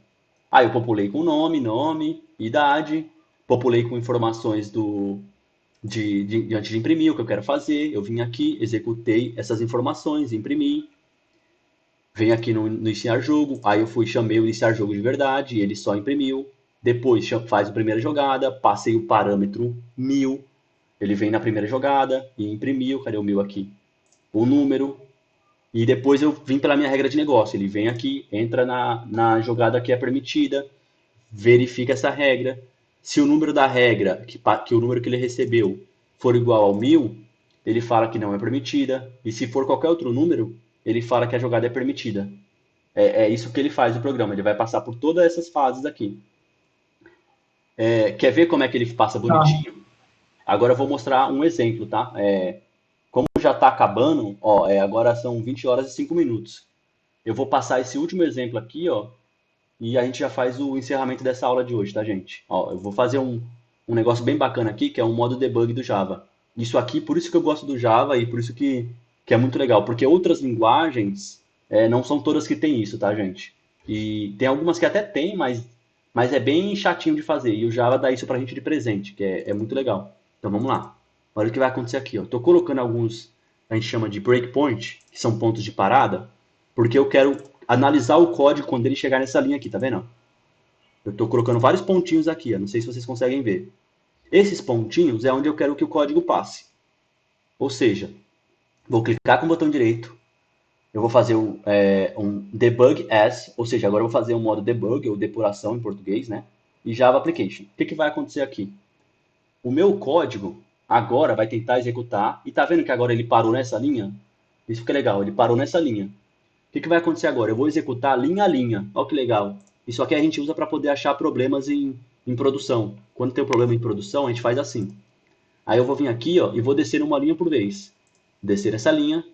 Aí eu populei com nome, idade, populei com informações de antes de imprimir o que eu quero fazer. Eu vim aqui, executei essas informações, imprimi. Venho aqui no iniciar jogo, aí eu chamei o iniciar jogo de verdade, ele só imprimiu. Depois faz a primeira jogada, passei o parâmetro 1000. Ele vem na primeira jogada e imprimiu, cadê o 1000 aqui? O número. E depois eu vim pela minha regra de negócio. Ele vem aqui, entra na jogada que é permitida, verifica essa regra. Se o número da regra, que o número que ele recebeu, for igual ao 1000, ele fala que não é permitida. E se for qualquer outro número, ele fala que a jogada é permitida. É isso que ele faz no programa. Ele vai passar por todas essas fases aqui. Quer ver como é que ele passa bonitinho? Agora eu vou mostrar um exemplo, tá? Como já está acabando, ó, agora são 20 horas e 5 minutos. Eu vou passar esse último exemplo aqui, ó, e a gente já faz o encerramento dessa aula de hoje, tá, gente? Ó, eu vou fazer um negócio bem bacana aqui, que é um modo debug do Java. Isso aqui, por isso que eu gosto do Java e por isso que é muito legal, porque outras linguagens não são todas que tem isso, tá, gente? E tem algumas que até tem, mas é bem chatinho de fazer, e o Java dá isso pra gente de presente, que é muito legal. Então vamos lá. Olha o que vai acontecer aqui. Eu estou colocando alguns, a gente chama de breakpoint, que são pontos de parada, porque eu quero analisar o código quando ele chegar nessa linha aqui, tá vendo? Eu estou colocando vários pontinhos aqui, ó, não sei se vocês conseguem ver. Esses pontinhos é onde eu quero que o código passe. Ou seja, vou clicar com o botão direito, eu vou fazer um debug as, ou seja, agora eu vou fazer um modo debug, ou depuração em português, né? E Java Application. O que vai acontecer aqui? O meu código agora vai tentar executar, e tá vendo que agora ele parou nessa linha? Isso que é legal, ele parou nessa linha. O que vai acontecer agora? Eu vou executar linha a linha, olha que legal. Isso aqui a gente usa para poder achar problemas em produção. Quando tem um problema em produção, a gente faz assim. Aí eu vou vir aqui, ó, e vou descer uma linha por vez. Descer essa linha,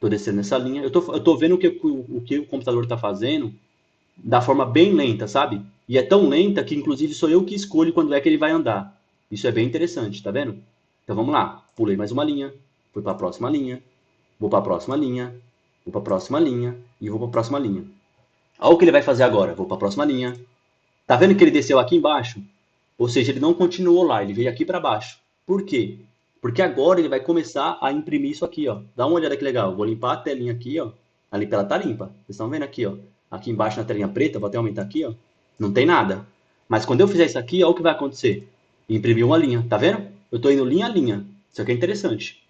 tô descendo essa linha. Eu tô vendo o que o computador está fazendo da forma bem lenta, sabe? E é tão lenta que, inclusive, sou eu que escolho quando é que ele vai andar. Isso é bem interessante, tá vendo? Então vamos lá. Pulei mais uma linha, fui para a próxima linha, vou para a próxima linha, vou para a próxima linha e vou para a próxima linha. Olha o que ele vai fazer agora. Vou para a próxima linha. Tá vendo que ele desceu aqui embaixo? Ou seja, ele não continuou lá, ele veio aqui para baixo. Por quê? Porque agora ele vai começar a imprimir isso aqui, ó. Dá uma olhada que legal. Vou limpar a telinha aqui, ó. A ela tá limpa. Vocês estão vendo aqui, ó. Aqui embaixo na telinha preta, vou até aumentar aqui, ó. Não tem nada. Mas quando eu fizer isso aqui, olha o que vai acontecer. Imprimir uma linha, tá vendo? Eu tô indo linha a linha. Isso aqui é interessante.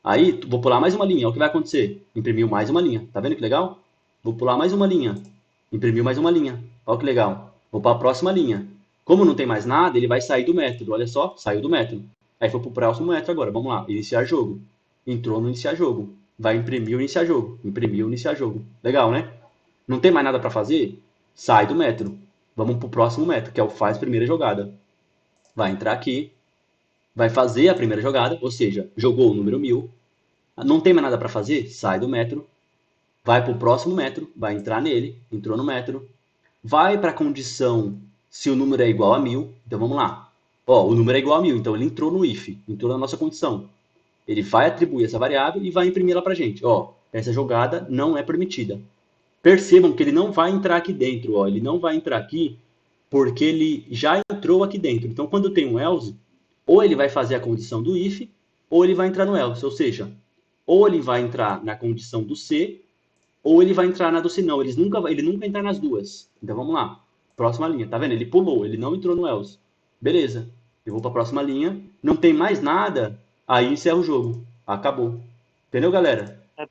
Aí, vou pular mais uma linha. Olha o que vai acontecer. Imprimiu mais uma linha. Tá vendo que legal? Vou pular mais uma linha. Imprimiu mais uma linha. Olha que legal. Vou para a próxima linha. Como não tem mais nada, ele vai sair do método. Olha só, saiu do método. Aí foi para o próximo método agora. Vamos lá. Iniciar jogo. Entrou no iniciar jogo. Vai imprimir o iniciar jogo. Imprimiu o iniciar jogo. Legal, né? Não tem mais nada para fazer? Sai do método. Vamos para o próximo método, que é o faz primeira jogada. Vai entrar aqui. Vai fazer a primeira jogada, ou seja, jogou o número 1000. Não tem mais nada para fazer? Sai do método. Vai para o próximo método. Vai entrar nele. Entrou no método. Vai para a condição se o número é igual a 1000. Então vamos lá. Ó, o número é igual a 1000, então ele entrou no if, entrou na nossa condição. Ele vai atribuir essa variável e vai imprimir ela para a gente. Ó, essa jogada não é permitida. percebam que ele não vai entrar aqui dentro, ó. Ele não vai entrar aqui porque ele já entrou aqui dentro. Então, quando tem um else, ou ele vai fazer a condição do if, ou ele vai entrar no else. Ou seja, ou ele vai entrar na condição do se, ou ele vai entrar na do se. Não, ele nunca entra nas duas. Então, vamos lá. Próxima linha. Tá vendo? Ele pulou, ele não entrou no else. Beleza. Eu vou para a próxima linha. Não tem mais nada. Aí encerra o jogo. Acabou. Entendeu, galera? Se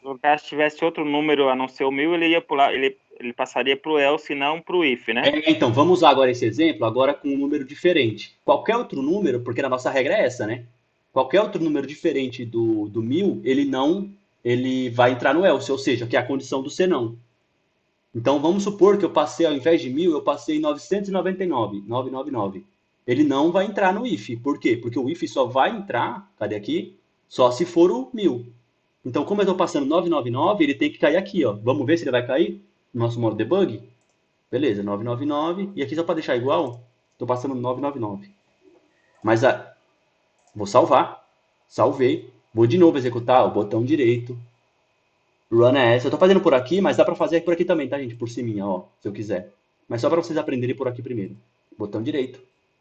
o cara tivesse outro número a não ser o 1000, ele ia pular, ele passaria para o else e não para o if, né? Então, vamos usar agora esse exemplo, agora com um número diferente. Qualquer outro número, porque a nossa regra é essa, né? Qualquer outro número diferente do 1000, ele vai entrar no else, ou seja, que é a condição do senão. Então, vamos supor que eu passei, ao invés de 1000, eu passei 999. Ele não vai entrar no if. Por quê? Porque o if só vai entrar, cadê aqui? Só se for o 1000. Então, como eu estou passando 999, ele tem que cair aqui, ó. Vamos ver se ele vai cair no nosso modo debug? Beleza, 999. E aqui só para deixar igual, estou passando 999. Mas vou salvar. Salvei. Vou de novo executar o botão direito. Run as. Eu estou fazendo por aqui, mas dá para fazer por aqui também, tá, gente? Por cima, ó, se eu quiser. Mas só para vocês aprenderem por aqui primeiro. Botão direito.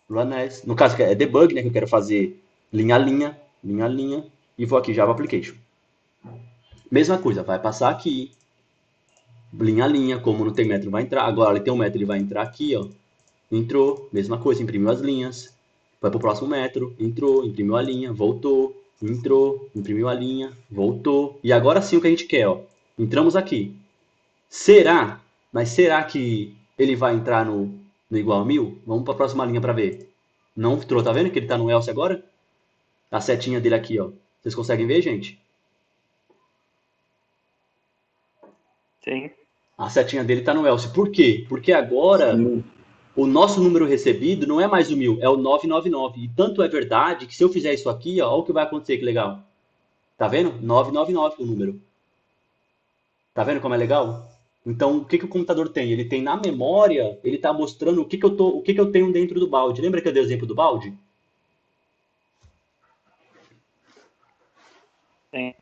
Run as. No caso, é debug, né? Que eu quero fazer linha a linha, e vou aqui, Java Application. Mesma coisa, vai passar aqui, linha a linha, como não tem metro, vai entrar. Agora ele tem um metro, ele vai entrar aqui, ó. Entrou, mesma coisa, imprimiu as linhas. Vai pro próximo metro, entrou, imprimiu a linha, voltou, entrou, imprimiu a linha, voltou. E agora sim o que a gente quer, ó. Entramos aqui. Mas será que ele vai entrar no igual a 1000? Vamos para a próxima linha para ver. Não entrou, tá vendo que ele tá no else agora? A setinha dele aqui, ó. Vocês conseguem ver, gente? Sim. A setinha dele tá no else. Por quê? Porque agora o nosso número recebido não é mais o 1000, é o 999. E tanto é verdade que se eu fizer isso aqui, ó, olha o que vai acontecer, que legal. Tá vendo? 999 o número. Tá vendo como é legal? Então, o que o computador tem? Ele tem na memória, ele tá mostrando o que eu tenho dentro do balde. Lembra que eu dei o exemplo do balde? Sim.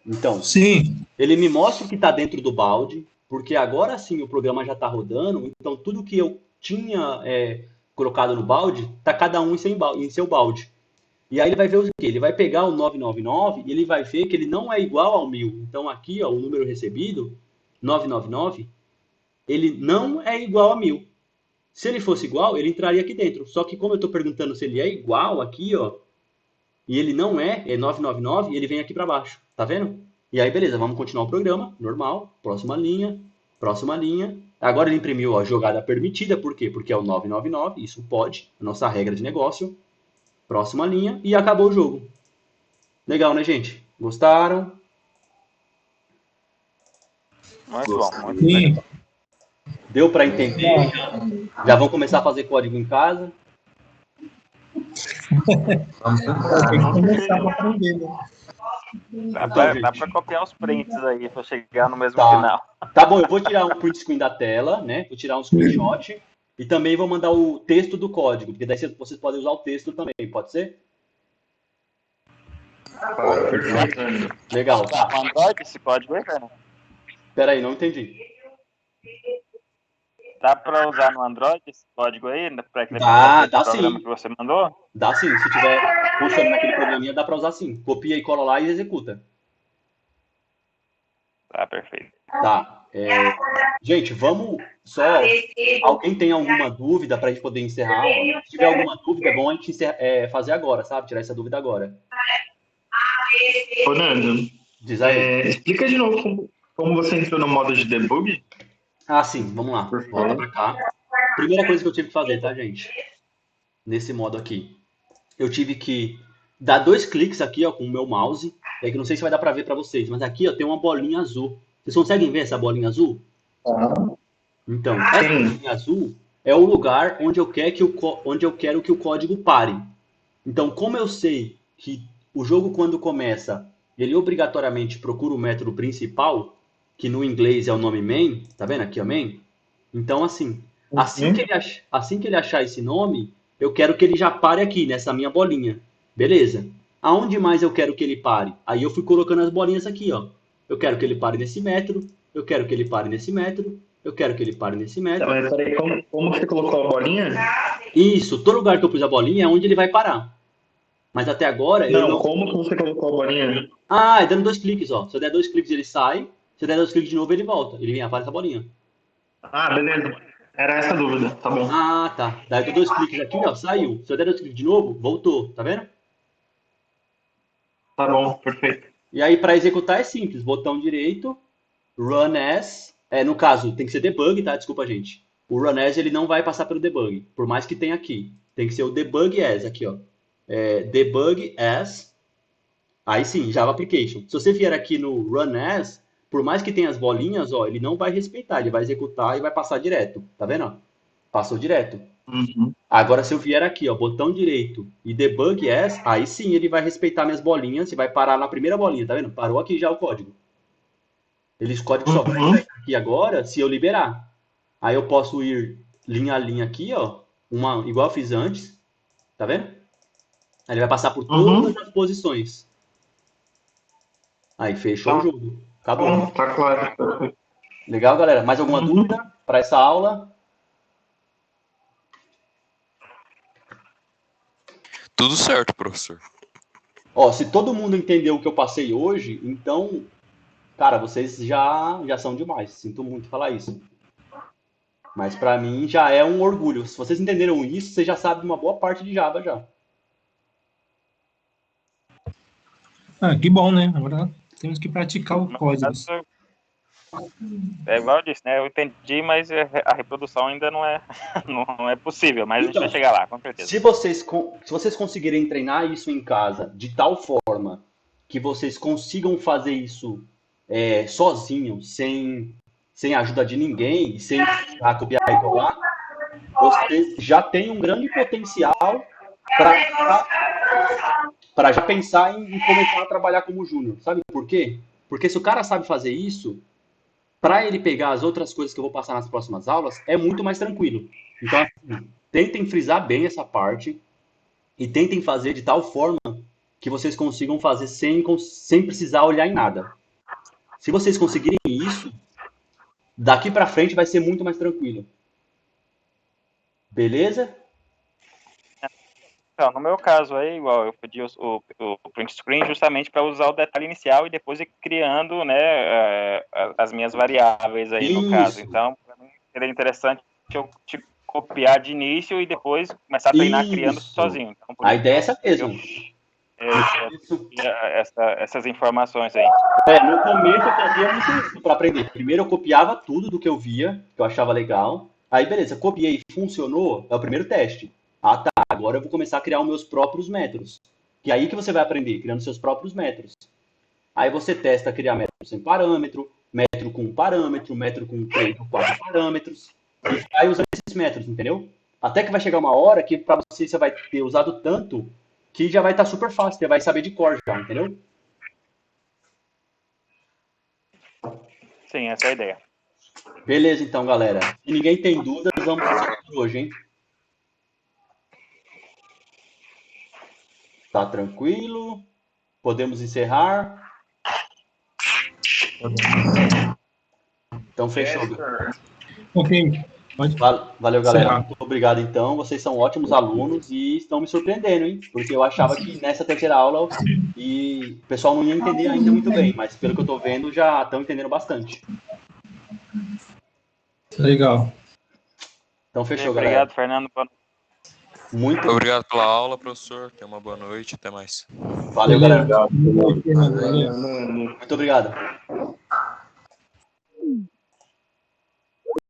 Então, Sim. ele me mostra o que está dentro do balde, porque agora sim o programa já está rodando, então tudo que eu tinha colocado no balde, está cada um em seu balde. E aí ele vai ver o quê? Ele vai pegar o 999 e ele vai ver que ele não é igual ao 1000. Então aqui, ó, o número recebido, 999, ele não é igual a 1000. Se ele fosse igual, ele entraria aqui dentro. Só que como eu estou perguntando se ele é igual aqui, ó, e ele não é 999, ele vem aqui para baixo. Tá vendo? E aí, beleza, vamos continuar o programa, normal, próxima linha. Agora ele imprimiu a jogada permitida, por quê? Porque é o 999, isso pode, a nossa regra de negócio. Próxima linha e acabou o jogo. Legal, né, gente? Gostaram? Muito bom. Muito Sim. bom. Deu para entender? Já vão começar a fazer código em casa? Tem que começar para aprender, né? Dá pra copiar os prints aí pra chegar no mesmo Tá. final. Tá bom, eu vou tirar um print screen da tela, né? Vou tirar um screenshot e também vou mandar o texto do código, porque daí vocês podem usar o texto também, pode ser? Perfeito. Legal. Tá no Android esse código aí, cara? Espera aí, não entendi. Dá pra usar no Android esse código aí? Pra Dá programa sim. que você mandou? Dá sim, se tiver funcionando naquele programinha, dá para usar sim. Copia e cola lá e executa. Tá, perfeito. Tá. Gente, vamos só. Alguém tem alguma dúvida para a gente poder encerrar? Se tiver alguma dúvida, é bom a gente fazer agora, sabe? Tirar essa dúvida agora. Ô, Nando, Diz aí. explica de novo como você entrou no modo de debug. Ah, sim, vamos lá. Por favor. Volta pra cá. Primeira coisa que eu tive que fazer, tá, gente? Nesse modo aqui. Eu tive que dar 2 cliques aqui, ó, com o meu mouse. É que não sei se vai dar pra ver pra vocês, mas aqui, ó, tem uma bolinha azul. Vocês conseguem ver essa bolinha azul? Então, essa bolinha azul é o lugar onde eu quero que o código pare. Então, como eu sei que o jogo, quando começa, ele obrigatoriamente procura o método principal, que no inglês é o nome main, tá vendo aqui, ó, main? Então, assim que ele achar esse nome, eu quero que ele já pare aqui, nessa minha bolinha. Beleza. Aonde mais eu quero que ele pare? Aí eu fui colocando as bolinhas aqui, ó. Eu quero que ele pare nesse método, eu quero que ele pare nesse método, eu quero que ele pare nesse Tá, método. mas peraí, como que você colocou a bolinha? Isso, todo lugar que eu pus a bolinha é onde ele vai parar. Mas até agora eu Não, não... como que você colocou a bolinha? Ah, é dando 2 cliques, ó. Se eu der 2 cliques ele sai, se eu der 2 cliques de novo ele volta. Ele vem, aparece a bolinha. Ah, beleza. Era essa a dúvida, tá bom. Ah, tá. Daí eu dou 2 cliques aqui, ó, saiu. Se eu der 2 cliques de novo, voltou, tá vendo? Tá bom, perfeito. E aí para executar é simples, botão direito, run as, no caso tem que ser debug, tá? Desculpa, gente. O run as ele não vai passar pelo debug, por mais que tenha aqui. Tem que ser o debug as aqui, ó. Debug as, aí sim, Java Application. Se você vier aqui no run as, por mais que tenha as bolinhas, ó, ele não vai respeitar, ele vai executar e vai passar direto, tá vendo? Ó? Passou direto. Uhum. Agora, se eu vier aqui, ó, botão direito e debug as, aí sim ele vai respeitar minhas bolinhas e vai parar na primeira bolinha, tá vendo? Parou aqui já o código. Esse código só vai sair aqui agora se eu liberar. Aí eu posso ir linha a linha aqui, ó, igual eu fiz antes, tá vendo? Aí ele vai passar por todas as posições. Aí fechou o jogo. Acabou. Tá claro. Legal, galera? Mais alguma dúvida para essa aula? Tudo certo, professor. Ó, se todo mundo entendeu o que eu passei hoje, então, cara, vocês já são demais. Sinto muito falar isso. Mas para mim já é um orgulho. Se vocês entenderam isso, vocês já sabem uma boa parte de Java já. Ah, que bom, né? Agora temos que praticar o código. É igual eu disse, né? Eu entendi, mas a reprodução ainda não é, não é possível. Mas a gente vai chegar lá, com certeza. Se vocês conseguirem treinar isso em casa de tal forma que vocês consigam fazer isso sozinhos, sem ajuda de ninguém, e sem copiar e colar, vocês já têm um grande potencial para já pensar em começar a trabalhar como júnior. Sabe por quê? Porque se o cara sabe fazer isso, para ele pegar as outras coisas que eu vou passar nas próximas aulas, é muito mais tranquilo. Então, assim, tentem frisar bem essa parte e tentem fazer de tal forma que vocês consigam fazer sem precisar olhar em nada. Se vocês conseguirem isso, daqui para frente vai ser muito mais tranquilo. Beleza? Então, no meu caso aí, igual, eu pedi o print screen justamente para usar o detalhe inicial e depois ir criando, né, as minhas variáveis aí no caso. Então, para mim, seria interessante eu te copiar de início e depois começar a treinar criando sozinho. Então, a ideia é essa mesmo. Essas informações aí. No começo eu fazia muito isso para aprender. Primeiro eu copiava tudo do que eu via, que eu achava legal. Aí, beleza, copiei, funcionou, é o primeiro teste. Ah, tá, agora eu vou começar a criar os meus próprios métodos. Que é aí que você vai aprender, criando seus próprios métodos. Aí você testa criar método sem parâmetro, método com parâmetro, método com 3 ou 4 parâmetros. E vai usando esses métodos, entendeu? Até que vai chegar uma hora que para você vai ter usado tanto que já vai estar super fácil, você vai saber de cor já, entendeu? Sim, essa é a ideia. Beleza, então, galera. Se ninguém tem dúvidas, vamos encerrar por hoje, hein? Tá tranquilo? Podemos encerrar? Então, fechou. Ok. Pode. Valeu, galera. Encerrar. Muito obrigado, então. Vocês são ótimos alunos e estão me surpreendendo, hein? Porque eu achava que nessa terceira aula o pessoal não ia entender ainda muito bem, mas pelo que eu tô vendo, já estão entendendo bastante. Legal. Então, fechou, Obrigado, galera. Fernando. Muito Obrigado pela aula, professor. Tenha uma boa noite. Até mais. valeu, galera. Valeu. Valeu. Muito obrigado.